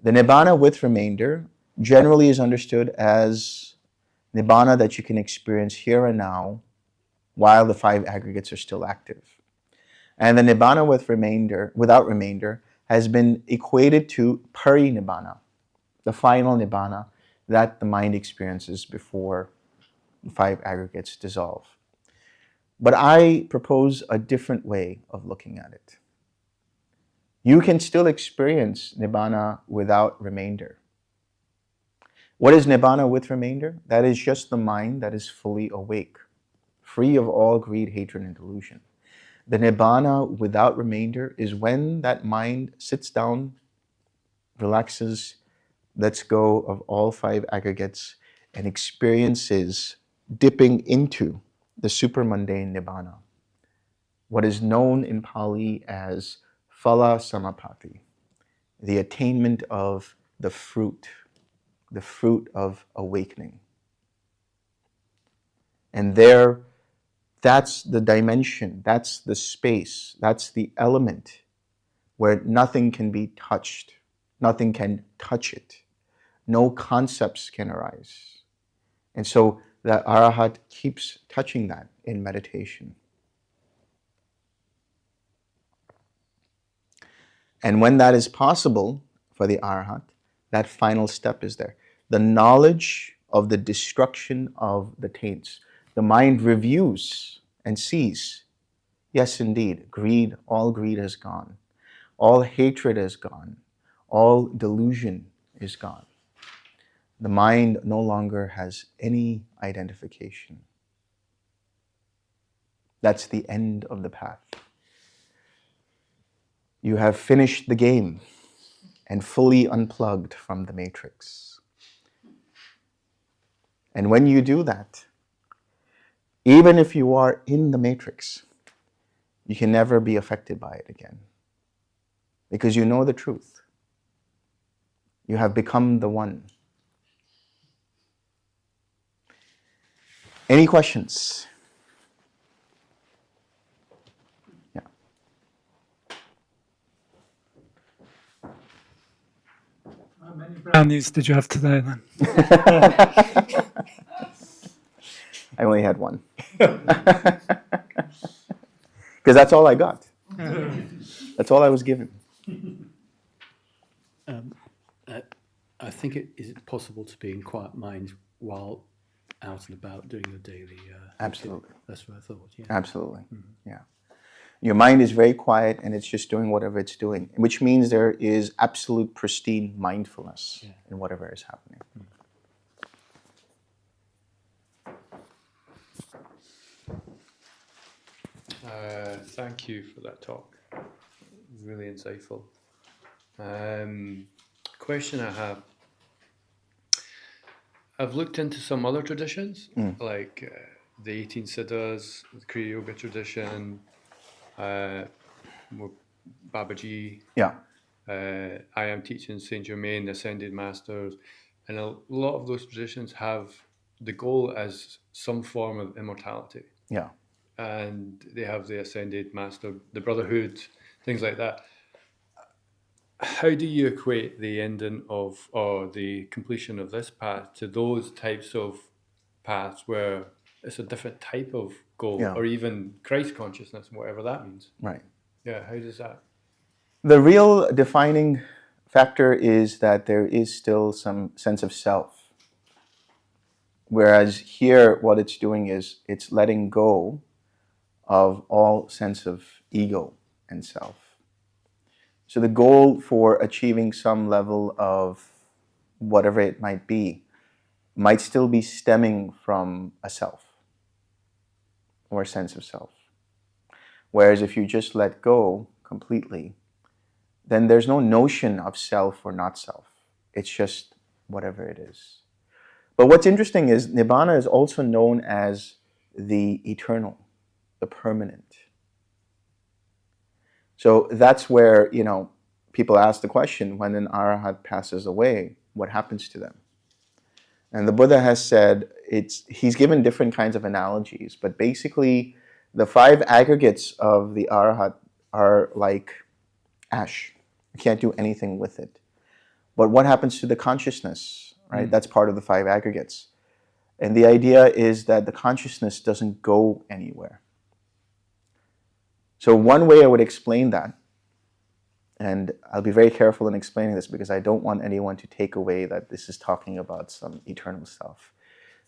The nibbana with remainder generally is understood as nibbana that you can experience here and now while the five aggregates are still active. And the nibbana without remainder has been equated to pari-nibbana, the final nibbana that the mind experiences before the five aggregates dissolve. But I propose a different way of looking at it. You can still experience nibbana without remainder. What is nibbana with remainder? That is just the mind that is fully awake, free of all greed, hatred, and delusion. The nibbana without remainder is when that mind sits down, relaxes, lets go of all five aggregates, and experiences dipping into the supermundane nibbana, what is known in Pali as phala samapatti, the attainment of the fruit of awakening. And there, that's the dimension, that's the space, that's the element where nothing can be touched, nothing can touch it, no concepts can arise. And so the Arahat keeps touching that in meditation. And when that is possible for the Arahat, that final step is there. The knowledge of the destruction of the taints. The mind reviews and sees, yes, indeed, all greed is gone. All hatred is gone. All delusion is gone. The mind no longer has any identification. That's the end of the path. You have finished the game and fully unplugged from the matrix. And when you do that, even if you are in the matrix, you can never be affected by it again. Because you know the truth. You have become the one. Any questions? Yeah. How many brownies did you have today then? I only had one. Because that's all I got. That's all I was given. I think is it possible to be in quiet mind while out and about doing your daily... Absolutely. That's what I thought, yeah. Absolutely, yeah. Your mind is very quiet and it's just doing whatever it's doing, which means there is absolute pristine mindfulness in whatever is happening. Thank you for that talk. Really insightful. Question I have. I've looked into some other traditions, like the 18 Siddhas, the Kriya Yoga tradition, Babaji. Yeah. I am teaching Saint Germain, the Ascended Masters, and a lot of those traditions have the goal as some form of immortality. Yeah. And they have the Ascended Master, the Brotherhood, things like that. How do you equate the ending of, or the completion of this path to those types of paths where it's a different type of goal, or even Christ consciousness, whatever that means? Right. Yeah, how does that? The real defining factor is that there is still some sense of self. Whereas here, what it's doing is it's letting go of all sense of ego and self. So the goal for achieving some level of whatever it might still be stemming from a self or a sense of self. Whereas if you just let go completely, then there's no notion of self or not self. It's just whatever it is. But what's interesting is Nibbana is also known as the eternal, the permanent. So that's where, people ask the question, when an arahat passes away, what happens to them? And the Buddha has said, he's given different kinds of analogies, but basically the 5 aggregates of the arahat are like ash. You can't do anything with it. But what happens to the consciousness, right? That's part of the 5 aggregates. And the idea is that the consciousness doesn't go anywhere. So one way I would explain that, and I'll be very careful in explaining this because I don't want anyone to take away that this is talking about some eternal self.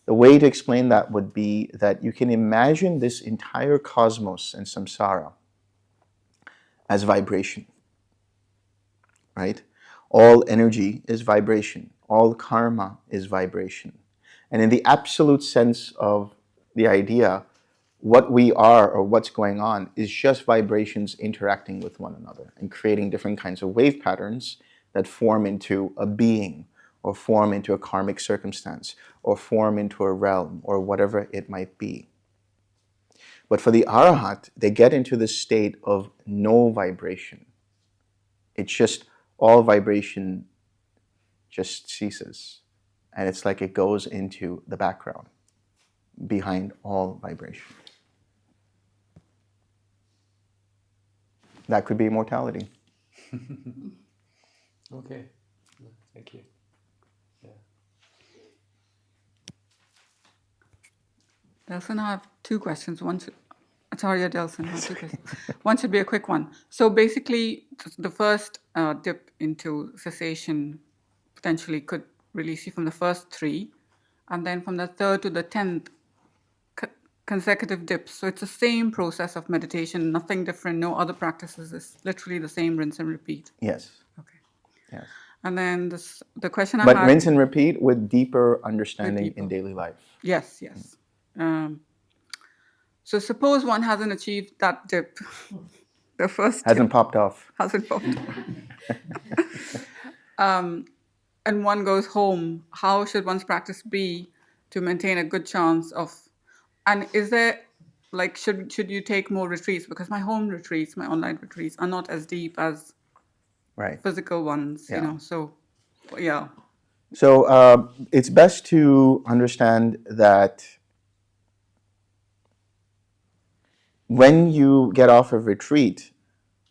The way to explain that would be that you can imagine this entire cosmos and samsara as vibration, right? All energy is vibration. All karma is vibration. And in the absolute sense of the idea, what we are or what's going on is just vibrations interacting with one another and creating different kinds of wave patterns that form into a being or form into a karmic circumstance or form into a realm or whatever it might be. But for the arahat, they get into this state of no vibration. It's just all vibration just ceases. And it's like it goes into the background behind all vibration. That could be immortality. Okay, thank you. Yeah. Delson, I have 2 questions. Acharya Delson, I have 2 questions. One should be a quick one. So basically, the first dip into cessation potentially could release you from the first 3, and then from the 3rd to the 10th, consecutive dips. So it's the same process of meditation, nothing different, no other practices. It's literally the same rinse and repeat. Yes. Okay. Yes. And then the question I But had... rinse and repeat with deeper understanding in daily life. Yes, yes. So suppose one hasn't achieved that dip, the first Hasn't popped off. hasn't popped. And one goes home. How should one's practice be to maintain a good chance of? And is there, like, should you take more retreats? Because my home retreats, my online retreats, are not as deep as physical ones. Yeah. So yeah. So it's best to understand that when you get off of retreat,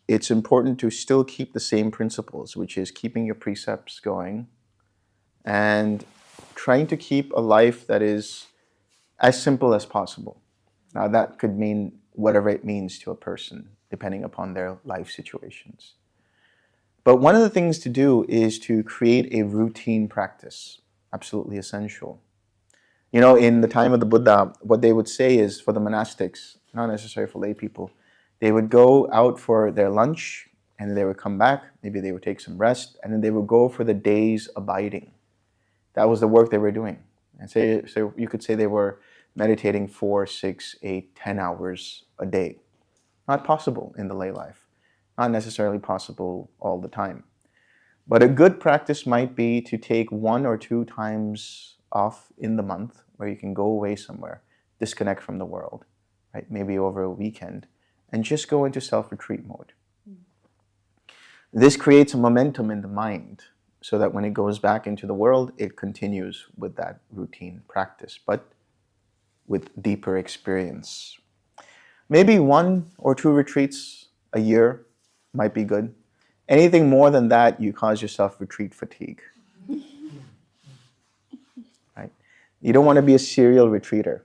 it's important to still keep the same principles, which is keeping your precepts going and trying to keep a life that is as simple as possible. Now, that could mean whatever it means to a person, depending upon their life situations. But one of the things to do is to create a routine practice, absolutely essential. In the time of the Buddha, what they would say is for the monastics, not necessarily for lay people, they would go out for their lunch and then they would come back, maybe they would take some rest, and then they would go for the day's abiding. That was the work they were doing. And so you could say they were meditating 4, 6, 8, 10 hours a day. Not possible in the lay life. Not necessarily possible all the time. But a good practice might be to take 1 or 2 times off in the month where you can go away somewhere, disconnect from the world, right? Maybe over a weekend, and just go into self-retreat mode. This creates a momentum in the mind so that when it goes back into the world, it continues with that routine practice, but with deeper experience. Maybe 1 or 2 retreats a year might be good. Anything more than that, you cause yourself retreat fatigue. Right? You don't want to be a serial retreater.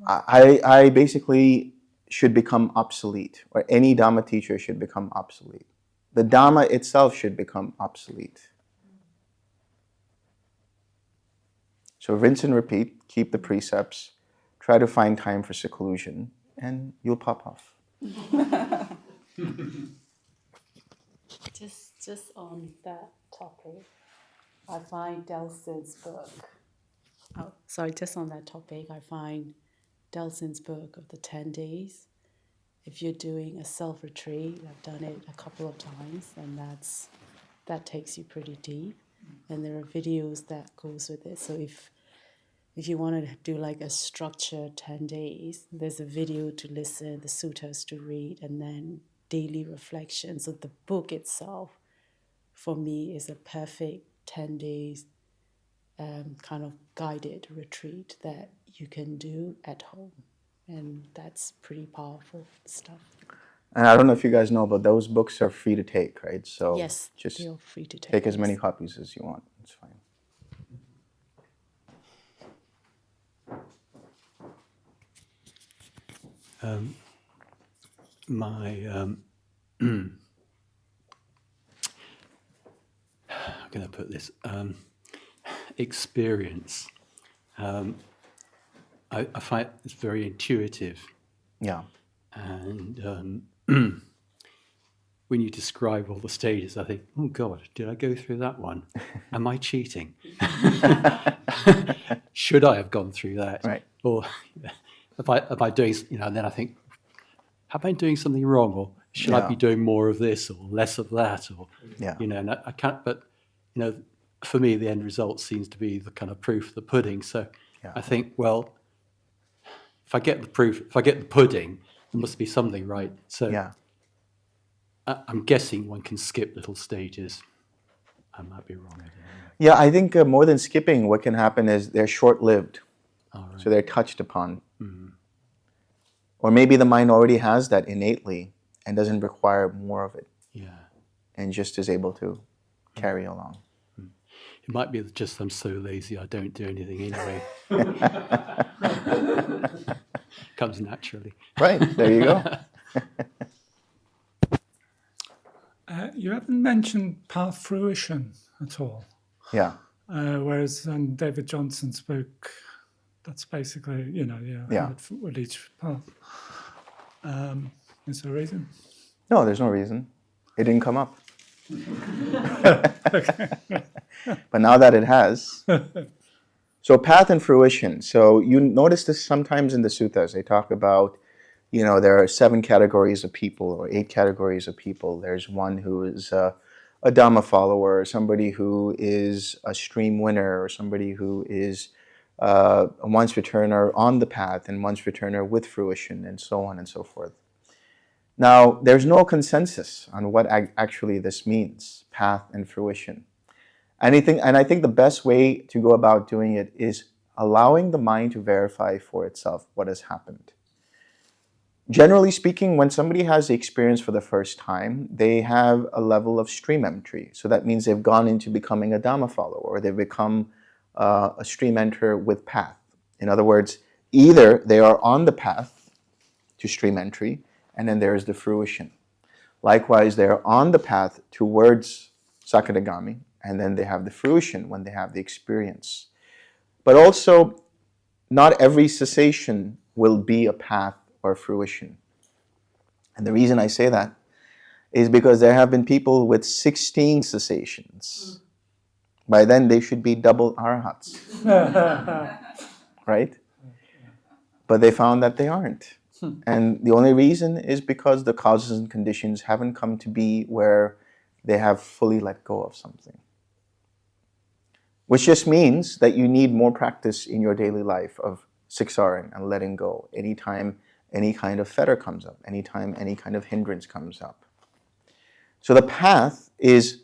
I basically should become obsolete, or any Dhamma teacher should become obsolete. The Dhamma itself should become obsolete. So rinse and repeat, keep the precepts, try to find time for seclusion, and you'll pop off. Just on that topic, I find Delson's book. Oh, sorry, just on that topic, I find Delson's book of the 10 days. If you're doing a self-retreat, I've done it a couple of times, and that takes you pretty deep. And there are videos that goes with it. So if you want to do like a structured 10 days, there's a video to listen, the suttas to read, and then daily reflection. So the book itself, for me, is a perfect 10 days kind of guided retreat that you can do at home. And that's pretty powerful stuff. And I don't know if you guys know, but those books are free to take, right? So Yes, just they're free to take as many yes. copies as you want. It's fine. How can I put this? Experience. I find it's very intuitive. Yeah. And when you describe all the stages, I think, oh God, did I go through that one? Am I cheating? Should I have gone through that? Right. Or am I doing, and then I think, have I been doing something wrong? Or should I be doing more of this or less of that? Or, and I can't, but, for me, the end result seems to be the kind of proof of the pudding. So I think, well, if I get the proof, if I get the pudding, there must be something right. So I'm guessing one can skip little stages. I might be wrong. Yeah, I think more than skipping, what can happen is they're short-lived. All right. So they're touched upon. Mm-hmm. Or maybe the mind already has that innately and doesn't require more of it. Yeah. And just is able to carry along. It might be just I'm so lazy I don't do anything anyway. Comes naturally. Right, there you go. You haven't mentioned path fruition at all. Yeah. Whereas in David Johnson's book, that's basically, with each path. Is there a reason? No, there's no reason. It didn't come up. But now that it has. So path and fruition. So you notice this sometimes in the suttas. They talk about, there are 7 categories of people or 8 categories of people. There's one who is a Dhamma follower, somebody who is a stream winner, or somebody who is a once returner on the path and once returner with fruition, and so on and so forth. Now, there's no consensus on what actually this means, path and fruition. And I think the best way to go about doing it is allowing the mind to verify for itself what has happened. Generally speaking, when somebody has the experience for the first time, they have a level of stream entry. So that means they've gone into becoming a Dhamma follower, or they've become a stream enter with path. In other words, either they are on the path to stream entry, and then there is the fruition. Likewise, they are on the path towards Sakadagami, and then they have the fruition when they have the experience. But also, not every cessation will be a path or fruition. And the reason I say that is because there have been people with 16 cessations. By then, they should be double arhats. Right? But they found that they aren't. And the only reason is because the causes and conditions haven't come to be where they have fully let go of something. Which just means that you need more practice in your daily life of siksaring and letting go anytime any kind of fetter comes up, anytime any kind of hindrance comes up. So the path is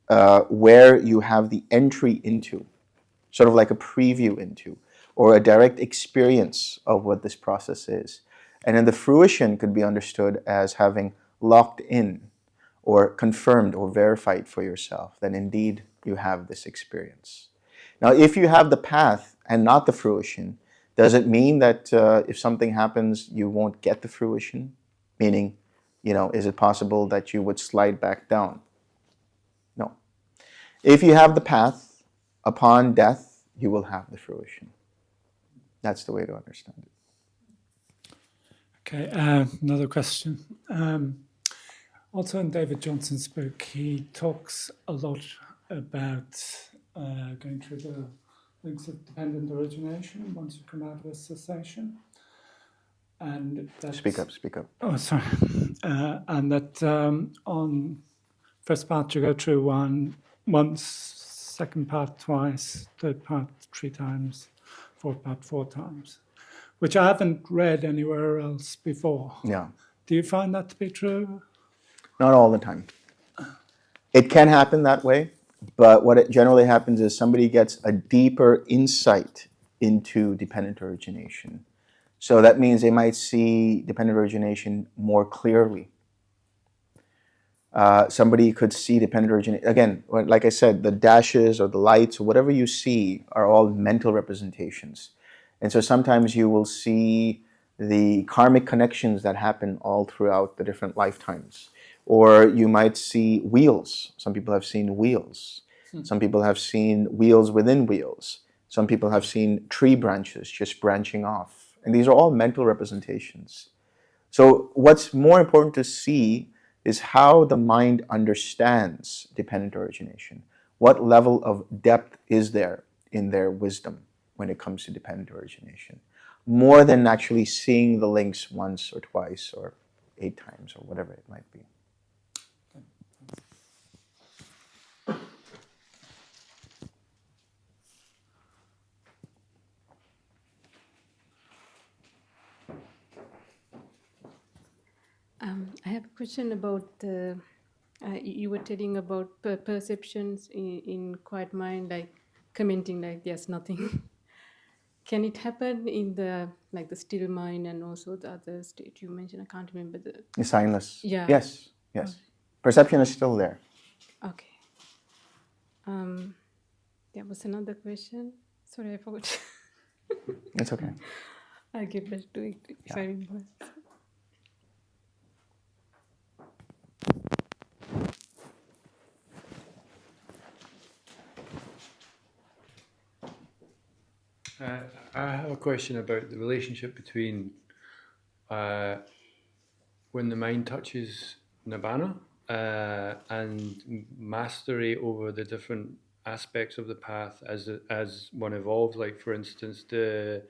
where you have the entry into, sort of like a preview into, or a direct experience of what this process is. And then the fruition could be understood as having locked in or confirmed or verified for yourself that indeed you have this experience. Now, if you have the path and not the fruition, does it mean that if something happens, you won't get the fruition? Meaning, is it possible that you would slide back down? No. If you have the path, upon death, you will have the fruition. That's the way to understand it. Okay, another question. Also in David Johnson's book, he talks a lot about going through the links of dependent origination once you come out of a cessation. And that, Speak up. Oh, sorry. And that on first part you go through once, second part twice, third part 3 times, fourth part 4 times, which I haven't read anywhere else before. Yeah. Do you find that to be true? Not all the time. It can happen that way, but what it generally happens is somebody gets a deeper insight into dependent origination. So that means they might see dependent origination more clearly. Somebody could see dependent origination. Again, like I said, the dashes or the lights or whatever you see are all mental representations. And so sometimes you will see the karmic connections that happen all throughout the different lifetimes. Or you might see wheels. Some people have seen wheels. Some people have seen wheels within wheels. Some people have seen tree branches just branching off. And these are all mental representations. So what's more important to see is how the mind understands dependent origination. What level of depth is there in their wisdom when it comes to dependent origination? More than actually seeing the links once or twice or 8 times or whatever it might be. I have a question about the. You were telling about perceptions in quiet mind, like commenting like there's nothing. Can it happen in the the still mind and also the other state you mentioned? I can't remember the. Signless. Yeah. Yes. Perception is still there. Okay. There was another question. Sorry, I forgot. It's okay. I'll get back to it if I remember. I have a question about the relationship between when the mind touches nibbana and mastery over the different aspects of the path as one evolves. Like for instance, the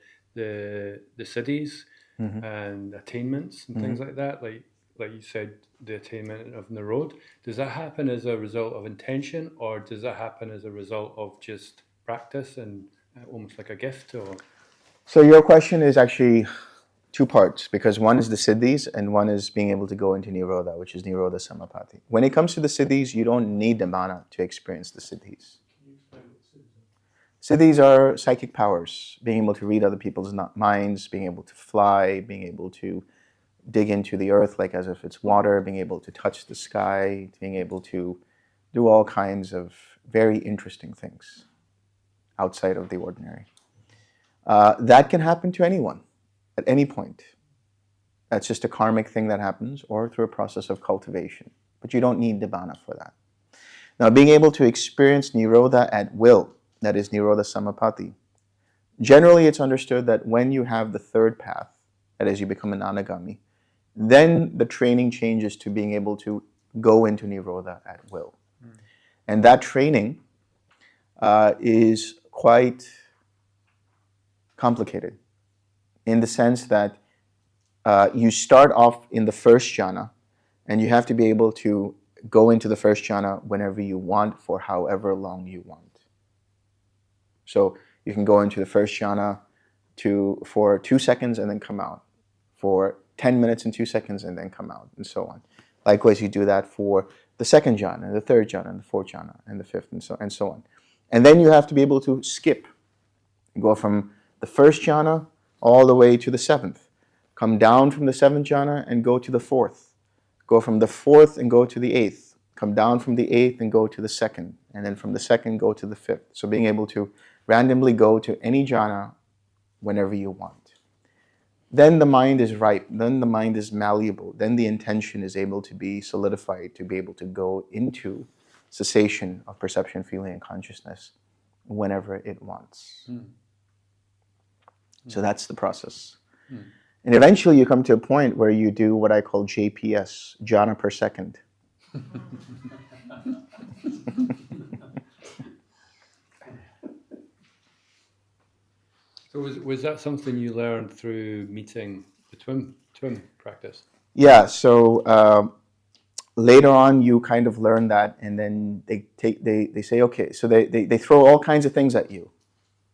siddhis and attainments and things like that. Like you said, the attainment of Nirodha. Does that happen as a result of intention, or does that happen as a result of just practice and almost like a gift? Or So your question is actually 2 parts, because one is the siddhis and one is being able to go into Nirodha, which is Nirodha Samapatti. When it comes to the siddhis, you don't need nibbana to experience the siddhis. Siddhis are psychic powers, being able to read other people's minds, being able to fly, being able to dig into the earth like as if it's water, being able to touch the sky, being able to do all kinds of very interesting things outside of the ordinary. That can happen to anyone at any point. That's just a karmic thing that happens, or through a process of cultivation. But you don't need nibbana for that. Now, being able to experience Nirodha at will, that is Nirodha Samapatti, generally it's understood that when you have the 3rd path, that is, you become an anagami, then the training changes to being able to go into Nirodha at will. And that training is quite complicated in the sense that you start off in the 1st jhana, and you have to be able to go into the 1st jhana whenever you want for however long you want. So you can go into the 1st jhana for 2 seconds and then come out, for 10 minutes and 2 seconds and then come out, and so on. Likewise, you do that for the 2nd jhana, the 3rd jhana, and the 4th jhana, and the 5th, and so on. And then you have to be able to skip. You go from the 1st jhana all the way to the 7th. Come down from the 7th jhana and go to the 4th. Go from the 4th and go to the 8th. Come down from the 8th and go to the 2nd. And then from the 2nd, go to the 5th. So being able to randomly go to any jhana whenever you want. Then the mind is ripe. Then the mind is malleable. Then the intention is able to be solidified to be able to go into cessation of perception, feeling, and consciousness whenever it wants. So that's the process. And eventually you come to a point where you do what I call JPS, jhana per second. So was that something you learned through meeting the TWIM practice? Yeah, so later on you kind of learn that, and then they say, okay, so they throw all kinds of things at you.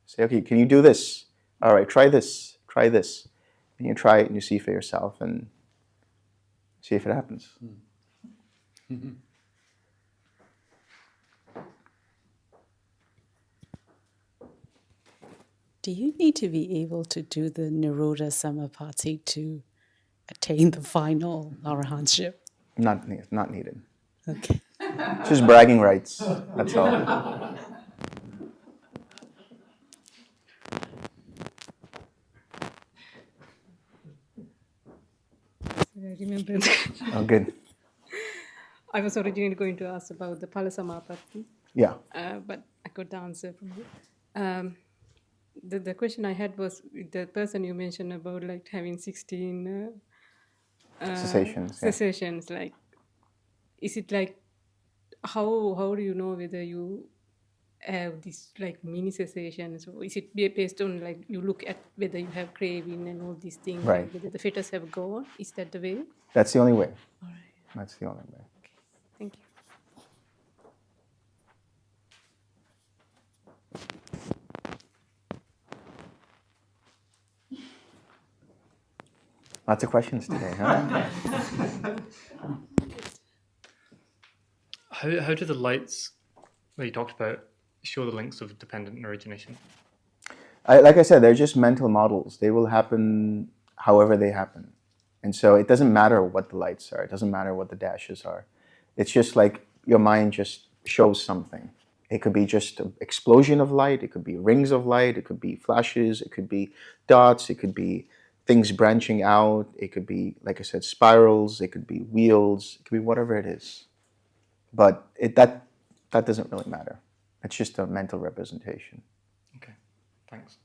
Say, okay, can you do this? All right, try this, and you try it and you see for yourself and see if it happens. Do you need to be able to do the Nirodha Samapatti to attain the final arahantship? Not needed. Okay. Just bragging rights. That's all. I remember. Oh, good. I was originally going to ask about the Palasamapatti, Yeah. but I got the answer from you. The question I had was with the person you mentioned about like having 16 Cessations. Yeah. cessations. Like, is it like how do you know whether you have these like mini cessations, or is it based on like you look at whether you have craving and all these things, Right. like whether the fetus have gone? Is that the way? That's the only way. All right. That's the only way. Okay. Thank you. Lots of questions today, huh? How do the lights that you talked about show the links of dependent origination? Like I said, they're just mental models. They will happen however they happen. And so it doesn't matter what the lights are. It doesn't matter what the dashes are. It's just like your mind just shows something. It could be just an explosion of light. It could be rings of light. It could be flashes. It could be dots. It could be things branching out. It could be, like I said, spirals. It could be wheels. It could be whatever it is. But that doesn't really matter. It's just a mental representation. Okay, thanks.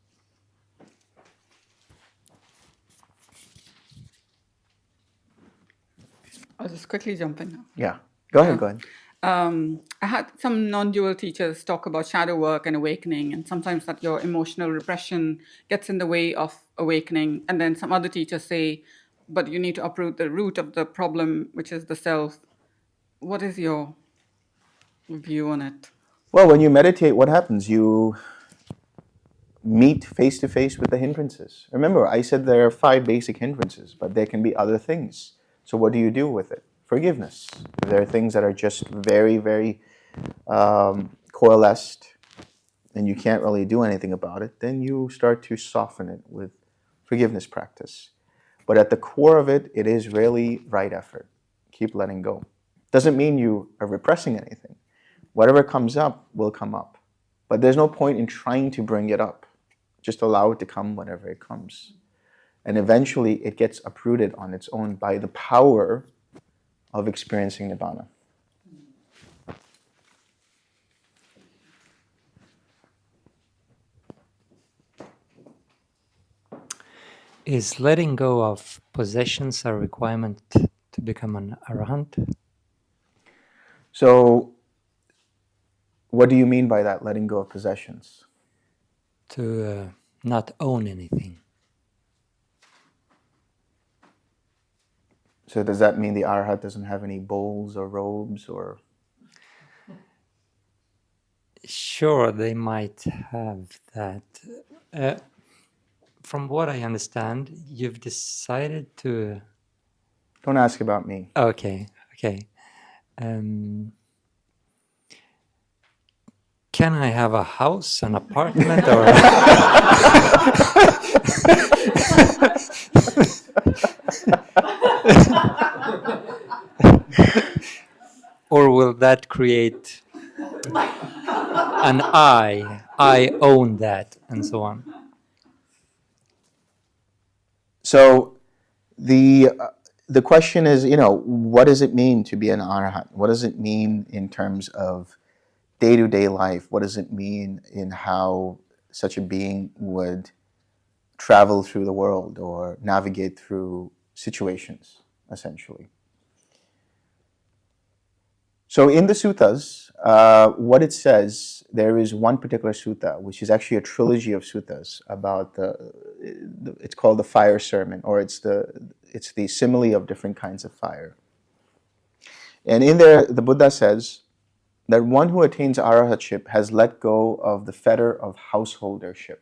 I'll just quickly jump in now. Yeah. Go ahead. I had some non-dual teachers talk about shadow work and awakening, and sometimes that your emotional repression gets in the way of awakening. And then some other teachers say, but you need to uproot the root of the problem, which is the self. What is your view on it? Well, when you meditate, what happens? You meet face to face with the hindrances. Remember, I said there are 5 basic hindrances, but there can be other things. So what do you do with it? Forgiveness. If there are things that are just very, very coalesced and you can't really do anything about it, then you start to soften it with forgiveness practice. But at the core of it, it is really right effort. Keep letting go. Doesn't mean you are repressing anything. Whatever comes up will come up. But there's no point in trying to bring it up. Just allow it to come whenever it comes. And eventually it gets uprooted on its own by the power of experiencing Nibbana. Is letting go of possessions a requirement to become an arahant? So, what do you mean by that, letting go of possessions? To not own anything. So does that mean the arahat doesn't have any bowls or robes or? Sure, they might have that. From what I understand, you've decided to... Don't ask about me. Okay. Can I have a house, an apartment, or... Or will that create an I own that, and so on? So the question is, what does it mean to be an arhat? What does it mean in terms of day-to-day life? What does it mean in how such a being would travel through the world or navigate through situations, essentially? So in the suttas, what it says, there is one particular sutta, which is actually a trilogy of suttas about it's called the fire sermon, or it's the simile of different kinds of fire. And in there, the Buddha says that one who attains arahatship has let go of the fetter of householdership.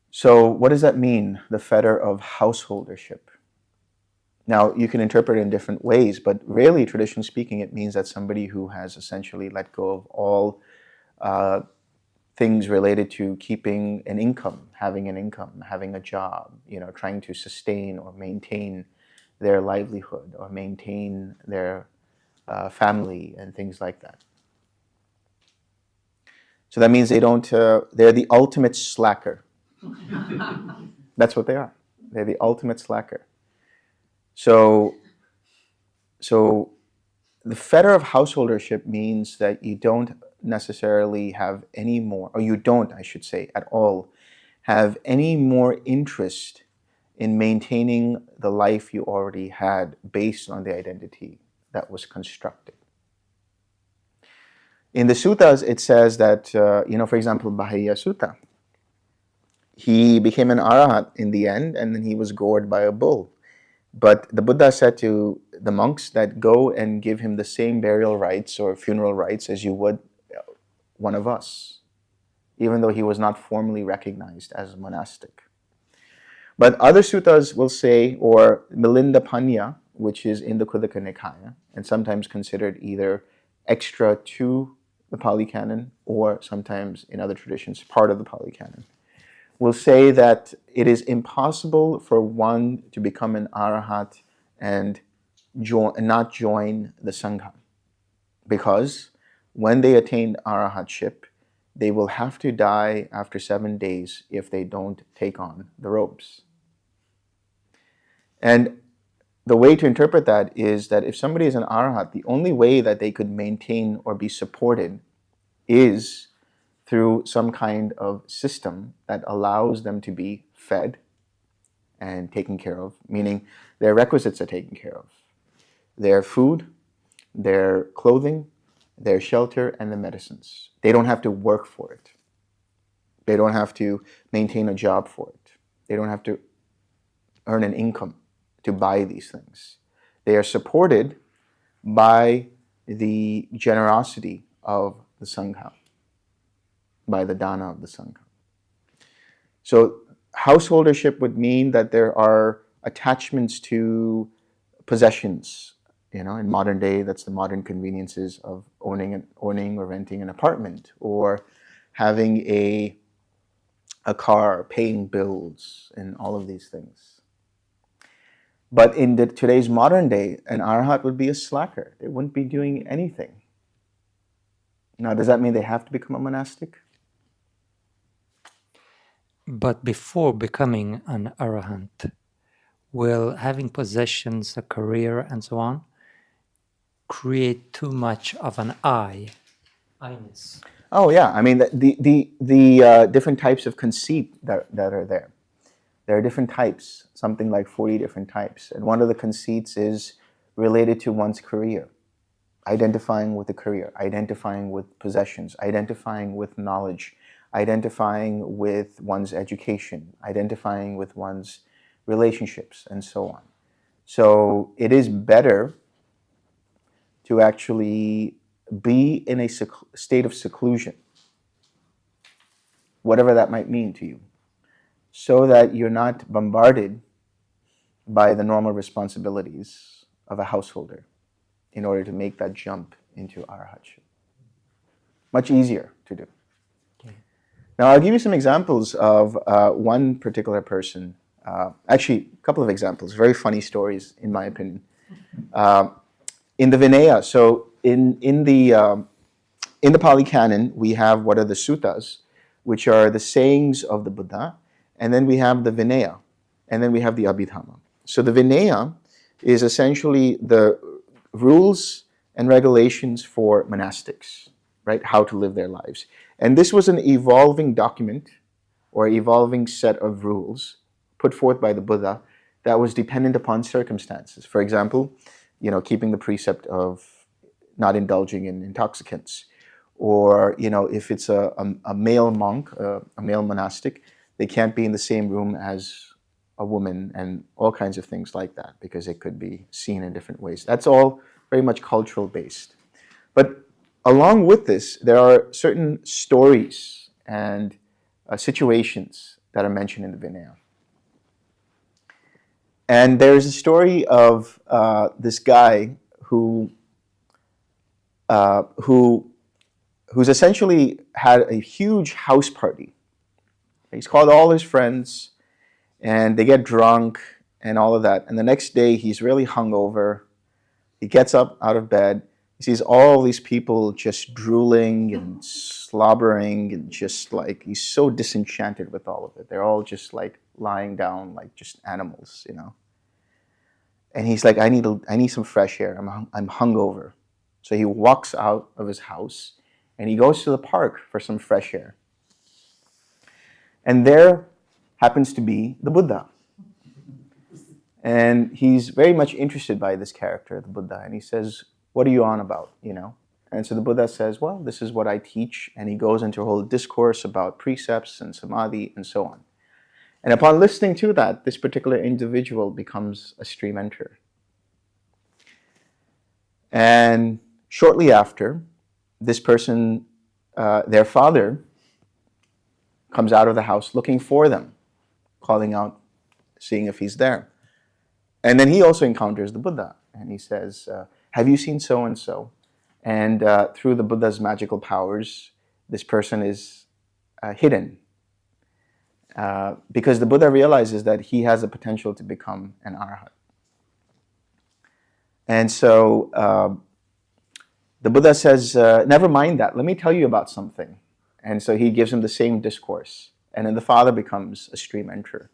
So what does that mean, the fetter of householdership? Now, you can interpret it in different ways, but really, traditionally speaking, it means that somebody who has essentially let go of all things related to keeping an income, having a job, trying to sustain or maintain their livelihood or maintain their family and things like that. So that means they're the ultimate slacker. That's what they are. They're the ultimate slacker. So the fetter of householdership means that you don't necessarily have any more, or you don't, I should say, at all, have any more interest in maintaining the life you already had based on the identity that was constructed. In the suttas, it says that, for example, Bahaya Sutta, he became an arahat in the end, and then he was gored by a bull. But the Buddha said to the monks that go and give him the same burial rites or funeral rites as you would one of us, even though he was not formally recognized as a monastic. But other suttas will say, or Milinda Panya, which is in the Khuddaka Nikaya, and sometimes considered either extra to the Pali Canon, or sometimes in other traditions, part of the Pali Canon, will say that it is impossible for one to become an arahat and not join the Sangha. Because when they attain arahatship, they will have to die after 7 days if they don't take on the robes. And the way to interpret that is that if somebody is an arahat, the only way that they could maintain or be supported is through some kind of system that allows them to be fed and taken care of, meaning their requisites are taken care of. Their food, their clothing, their shelter, and the medicines. They don't have to work for it. They don't have to maintain a job for it. They don't have to earn an income to buy these things. They are supported by the generosity of the Sangha, by the dana of the Sangha. So householdership would mean that there are attachments to possessions. In modern day, that's the modern conveniences of owning or renting an apartment, or having a car, paying bills, and all of these things. But in today's modern day, an arahat would be a slacker. They wouldn't be doing anything. Now, does that mean they have to become a monastic? But before becoming an arahant, will having possessions, a career, and so on, create too much of an I-ness? Oh yeah, I mean the different types of conceit that are there. There are different types, something like 40 different types, and one of the conceits is related to one's career, identifying with the career, identifying with possessions, identifying with knowledge, identifying with one's education, identifying with one's relationships, and so on. So it is better to actually be in a state of seclusion, whatever that might mean to you, so that you're not bombarded by the normal responsibilities of a householder in order to make that jump into arahatship. Much easier to do. Okay. Now, I'll give you some examples of one particular person. Actually, a couple of examples, very funny stories, in my opinion. In the Vinaya, so in the Pali Canon, we have what are the suttas, which are the sayings of the Buddha, and then we have the Vinaya, and then we have the Abhidhamma. So the Vinaya is essentially the rules and regulations for monastics, right? How to live their lives. And this was an evolving document or evolving set of rules put forth by the Buddha that was dependent upon circumstances. For example, keeping the precept of not indulging in intoxicants. Or, if it's a male monk, a male monastic, they can't be in the same room as a woman, and all kinds of things like that, because it could be seen in different ways. That's all very much cultural based. But along with this, there are certain stories and situations that are mentioned in the Vinaya. And there's a story of this guy who's essentially had a huge house party. He's called all his friends, and they get drunk and all of that. And the next day, he's really hungover. He gets up out of bed. He sees all these people just drooling and slobbering, and just like, he's so disenchanted with all of it. They're all just like lying down like just animals, And he's like, I need some fresh air. I'm hungover. So he walks out of his house and he goes to the park for some fresh air. And there happens to be the Buddha. And he's very much interested by this character, the Buddha. And he says, what are you on about, And so the Buddha says, well, this is what I teach. And he goes into a whole discourse about precepts and samadhi and so on. And upon listening to that, this particular individual becomes a stream enter. And shortly after, this person, their father, comes out of the house looking for them, calling out, seeing if he's there. And then he also encounters the Buddha, and he says, have you seen so-and-so? And through the Buddha's magical powers, this person is hidden. Because the Buddha realizes that he has the potential to become an arhat. And so the Buddha says, never mind that, let me tell you about something. And so he gives him the same discourse. And then the father becomes a stream enter.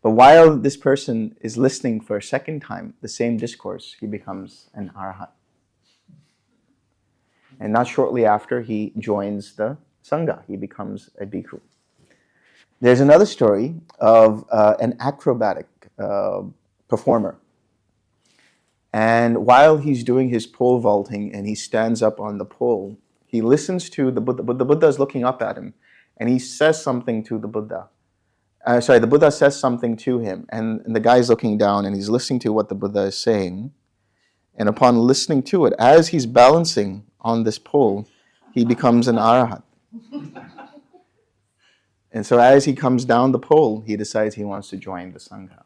But while this person is listening for a second time, the same discourse, he becomes an arhat. And not shortly after, he joins the Sangha. He becomes a bhikkhu. There's another story of an acrobatic performer. And while he's doing his pole vaulting and he stands up on the pole, he listens to the Buddha. But the Buddha is looking up at him, and he says something to the Buddha. The Buddha says something to him, and the guy's looking down and he's listening to what the Buddha is saying. And upon listening to it, as he's balancing on this pole, he becomes an arhat. And so as he comes down the pole, he decides he wants to join the Sangha.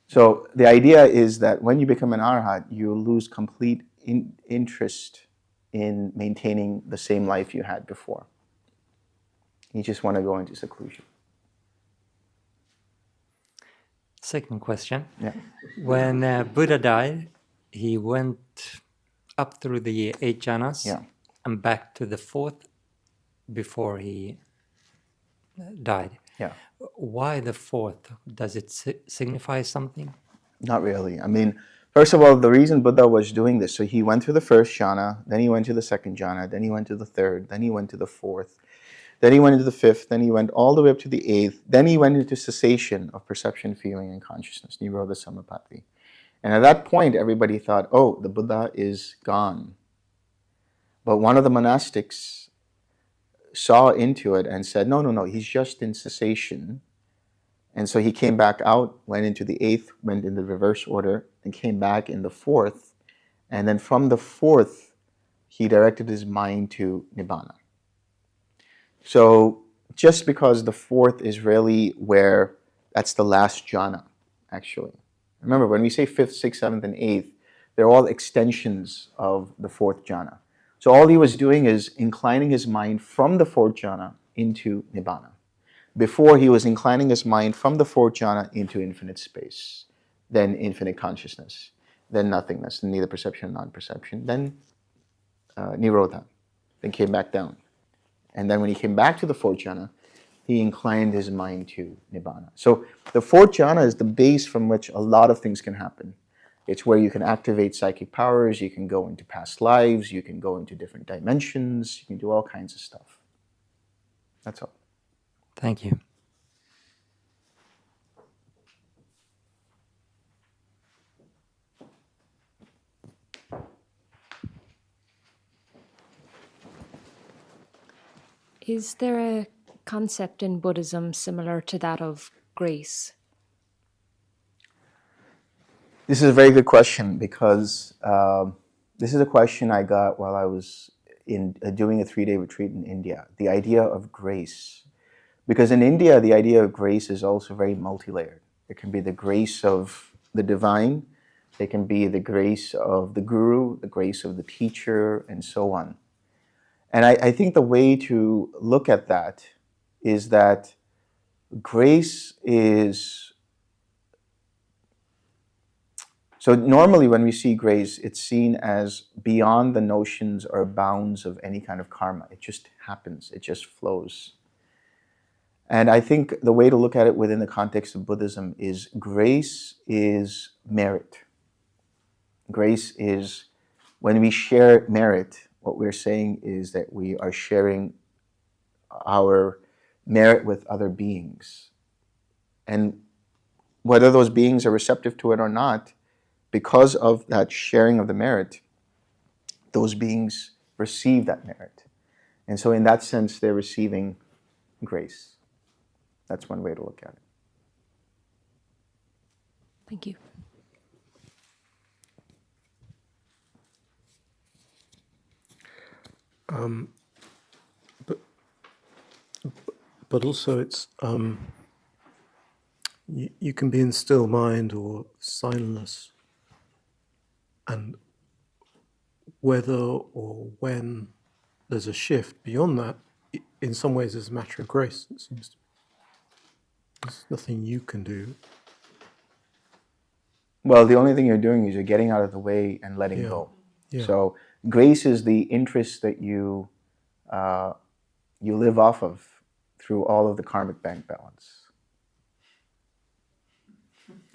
So the idea is that when you become an arhat, you lose complete interest in maintaining the same life you had before. You just want to go into seclusion. Second question. Yeah. When Buddha died, he went up through the 8 jhanas and back to the 4th before he died. Yeah. Why the 4th? Does it signify something? Not really. I mean, first of all, the reason Buddha was doing this, so he went through the 1st jhana, then he went to the 2nd jhana, then he went to the 3rd, then he went to the 4th, then he went into the 5th, then he went all the way up to the 8th, then he went into cessation of perception, feeling, and consciousness, Nirodha Samapatti. And at that point, everybody thought, oh, the Buddha is gone. But one of the monastics saw into it and said, no, he's just in cessation. And so he came back out, went into the 8th, went in the reverse order, and came back in the 4th. And then from the 4th, he directed his mind to Nibbana. So just because the 4th is really where, that's the last jhana, actually. Remember, when we say 5th, 6th, 7th, and 8th, they're all extensions of the 4th jhana. So all he was doing is inclining his mind from the 4th jhana into Nibbana. Before, he was inclining his mind from the 4th jhana into infinite space, then infinite consciousness, then nothingness, neither perception nor non-perception, then Nirodha, then came back down. And then when he came back to the 4th jhana, he inclined his mind to Nibbana. So the 4th jhana is the base from which a lot of things can happen. It's where you can activate psychic powers, you can go into past lives, you can go into different dimensions, you can do all kinds of stuff. That's all. Thank you. Is there a concept in Buddhism similar to that of grace? This is a very good question because this is a question I got while I was doing a 3-day retreat in India. The idea of grace. Because in India, the idea of grace is also very multi-layered. It can be the grace of the divine, it can be the grace of the guru, the grace of the teacher, and so on. And I think the way to look at that is that grace is... So normally when we see grace, it's seen as beyond the notions or bounds of any kind of karma. It just happens, it just flows. And I think the way to look at it within the context of Buddhism is grace is merit. Grace is, when we share merit, what we're saying is that we are sharing our merit with other beings. And whether those beings are receptive to it or not, because of that sharing of the merit, those beings receive that merit. And so in that sense, they're receiving grace. That's one way to look at it. Thank you. But also it's, you can be in still mind or silentness, and whether or when there's a shift beyond that, in some ways is a matter of grace, it seems to me. There's nothing you can do. Well, the only thing you're doing is you're getting out of the way and letting go. Yeah. So grace is the interest that you live off of through all of the karmic bank balance.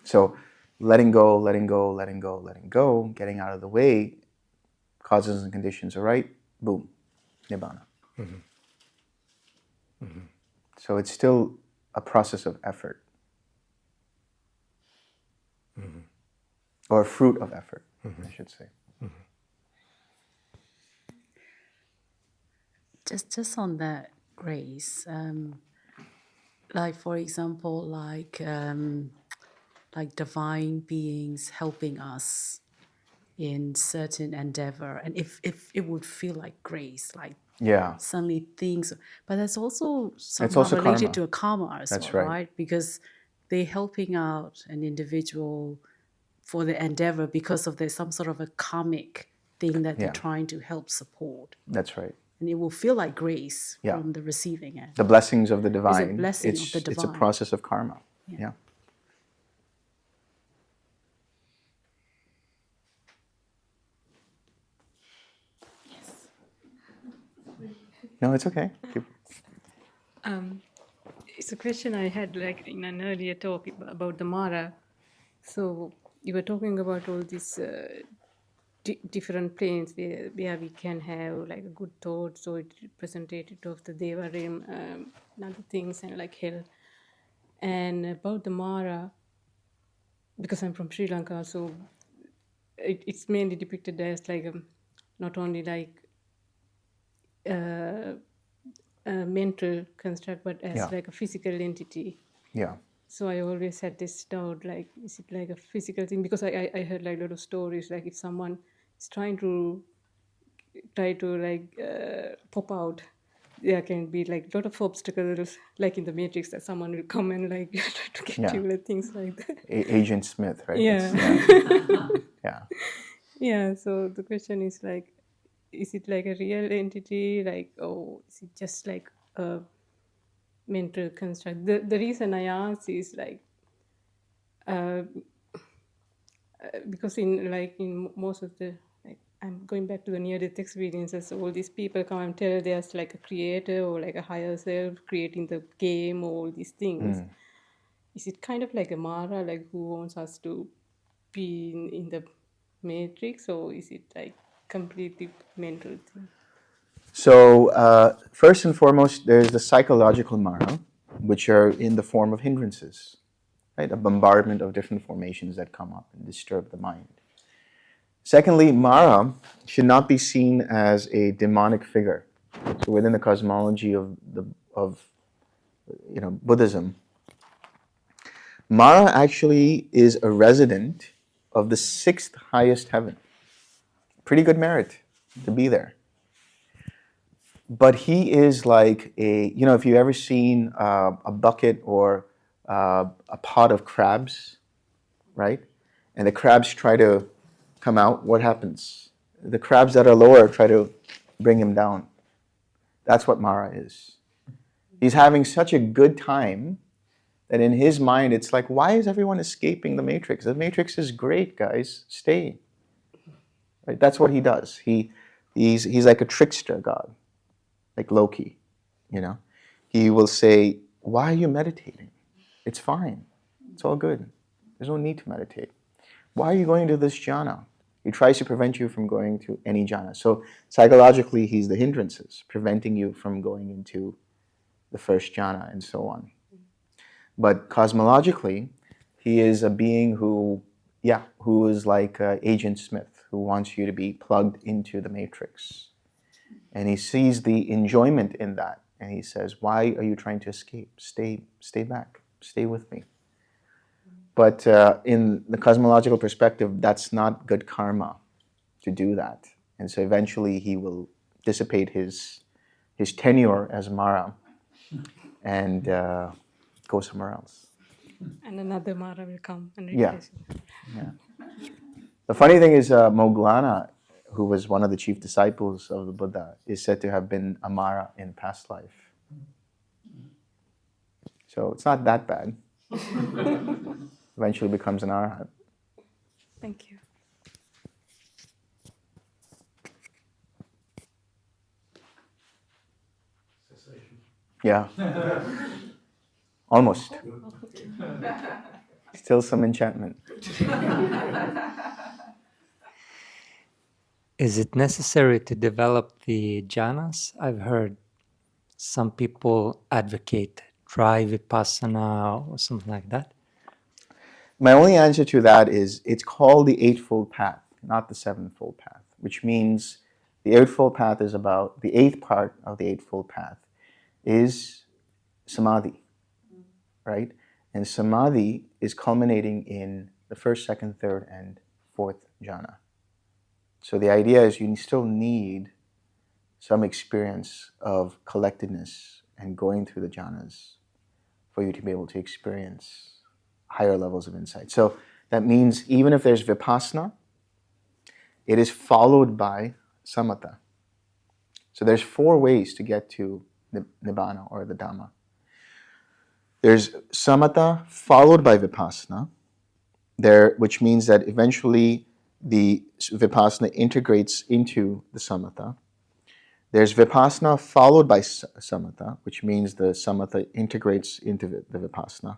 So letting go, letting go, letting go, letting go, getting out of the way, causes and conditions are right, boom, nibbana. Mm-hmm. Mm-hmm. So it's still a process of effort. Mm-hmm. Or a fruit of effort, I should say. Mm-hmm. Just on that grace, like for example, like divine beings helping us in certain endeavor, and if it would feel like grace, like suddenly things, but that's also somehow also related karma. to a karma as That's well, right? Because they're helping out an individual for the endeavor because of there's some sort of a karmic thing that they're trying to help support. That's right. And it will feel like grace from the receiving end. The blessings of the divine. It's a blessing of the divine. It's a process of karma. Yeah. Yes. No, it's okay. It's a question I had like in an earlier talk about the Mara. So you were talking about all these different planes where we can have like a good thought, so it representative of the Deva realm, and other things, and like hell. And about the Mara, because I'm from Sri Lanka, so it's mainly depicted as like not only like a mental construct, but as like a physical entity. Yeah. So I always had this doubt, like, is it like a physical thing? Because I heard like a lot of stories, like if someone is trying to pop out, there can be like a lot of obstacles, like in the Matrix, that someone will come and like try to get you, like things like that. Agent Smith, right? Yeah. Yeah. Yeah. So the question is like, is it like a real entity, like, or is it just like a mental construct? The reason I ask is like, because in most of the, like, I'm going back to the near-death experiences, all these people come and tell there's like a creator or like a higher self creating the game, all these things. Is it kind of like a Mara, like who wants us to be in the Matrix, or is it like completely mental thing? So first and foremost, there's the psychological Mara, which are in the form of hindrances, right? A bombardment of different formations that come up and disturb the mind. Secondly, Mara should not be seen as a demonic figure. So within the cosmology of Buddhism, Mara actually is a resident of the 6th highest heaven. Pretty good merit to be there. But he is like if you've ever seen a bucket or a pot of crabs, right? And the crabs try to come out, what happens? The crabs that are lower try to bring him down. That's what Mara is. He's having such a good time that in his mind, it's like, why is everyone escaping the Matrix? The Matrix is great, guys. Stay. Right? That's what he does. He's like a trickster god, like Loki. He will say, why are you meditating? It's fine. It's all good. There's no need to meditate. Why are you going to this jhana? He tries to prevent you from going to any jhana. So psychologically, he's the hindrances, preventing you from going into the first jhana and so on. But cosmologically, he is a being who is like Agent Smith, who wants you to be plugged into the Matrix. And he sees the enjoyment in that. And he says, why are you trying to escape? Stay back. Stay with me. But in the cosmological perspective, that's not good karma to do that. And so eventually he will dissipate his tenure as Mara and go somewhere else. And another Mara will come and replace him. Yeah. The funny thing is Moggallana, who was one of the chief disciples of the Buddha, is said to have been a Mara in past life. So it's not that bad. Eventually becomes an Arhat. Thank you. Yeah. Almost. Still some enchantment. Is it necessary to develop the jhanas? I've heard some people advocate dry vipassana or something like that. My only answer to that is it's called the Eightfold Path, not the Sevenfold Path, which means the Eightfold Path is about, the 8th part of the Eightfold Path is samadhi, right? And samadhi is culminating in the 1st, 2nd, 3rd, and 4th jhana. So the idea is you still need some experience of collectedness and going through the jhanas for you to be able to experience higher levels of insight. So that means even if there's vipassana, it is followed by samatha. So there's 4 ways to get to nibbana or the Dhamma. There's samatha followed by vipassana, which means that eventually the vipassana integrates into the samatha. There's vipassana followed by samatha, which means the samatha integrates into the vipassana.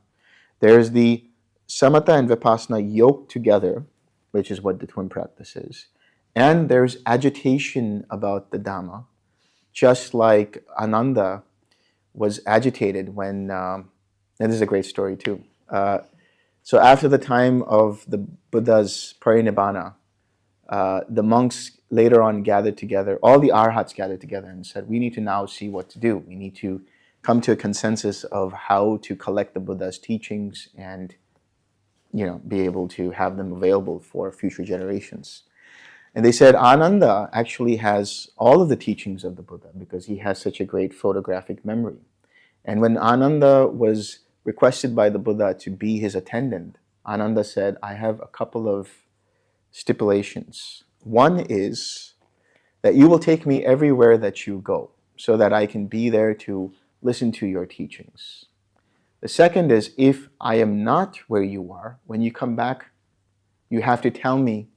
There's the samatha and vipassana yoked together, which is what the TWIM practice is. And there's agitation about the Dhamma, just like Ananda was agitated when, and this is a great story too. So after the time of the Buddha's parinibbana, the monks later on gathered together, all the arhats gathered together and said, we need to now see what to do. We need to come to a consensus of how to collect the Buddha's teachings and be able to have them available for future generations. And they said Ananda actually has all of the teachings of the Buddha because he has such a great photographic memory. And when Ananda was requested by the Buddha to be his attendant, Ananda said, I have a couple of stipulations. One is that you will take me everywhere that you go so that I can be there to listen to your teachings. The second is, if I am not where you are, when you come back, you have to tell me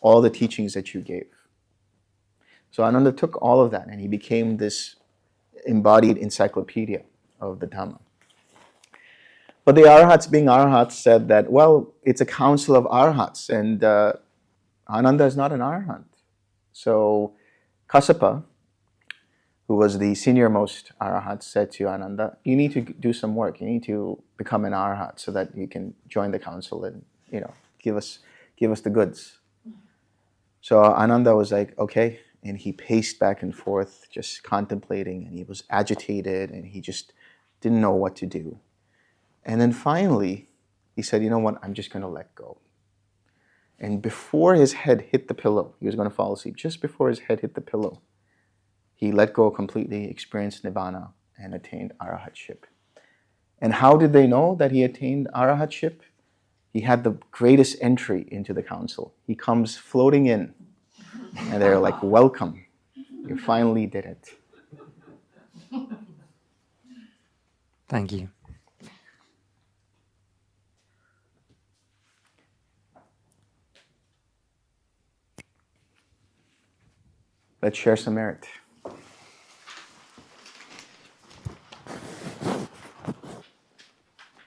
all the teachings that you gave. So Ananda took all of that and he became this embodied encyclopedia of the Dhamma. But the Arhats, being Arhats, said that, well, it's a council of Arhats and Ananda is not an Arhat. So Kassapa, who was the senior-most Arhat, said to Ananda, you need to do some work. You need to become an Arhat so that you can join the council and give us the goods. So Ananda was like, okay, and he paced back and forth, just contemplating, and he was agitated, and he just didn't know what to do. And then finally, he said, you know what, I'm just going to let go. And before his head hit the pillow, he was going to fall asleep, just before his head hit the pillow, he let go completely, experienced Nibbana, and attained Arahatship. And how did they know that he attained Arahatship? He had the greatest entry into the council. He comes floating in, and they're like, welcome, you finally did it. Thank you. Let's share some merit.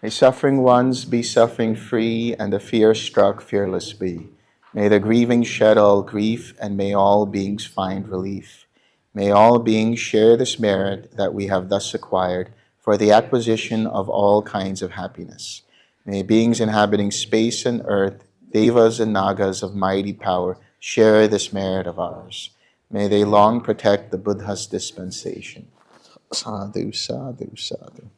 May suffering ones be suffering free, and the fear-struck fearless be. May the grieving shed all grief, and may all beings find relief. May all beings share this merit that we have thus acquired for the acquisition of all kinds of happiness. May beings inhabiting space and earth, devas and nagas of mighty power, share this merit of ours. May they long protect the Buddha's dispensation. Sadhu, sadhu, sadhu.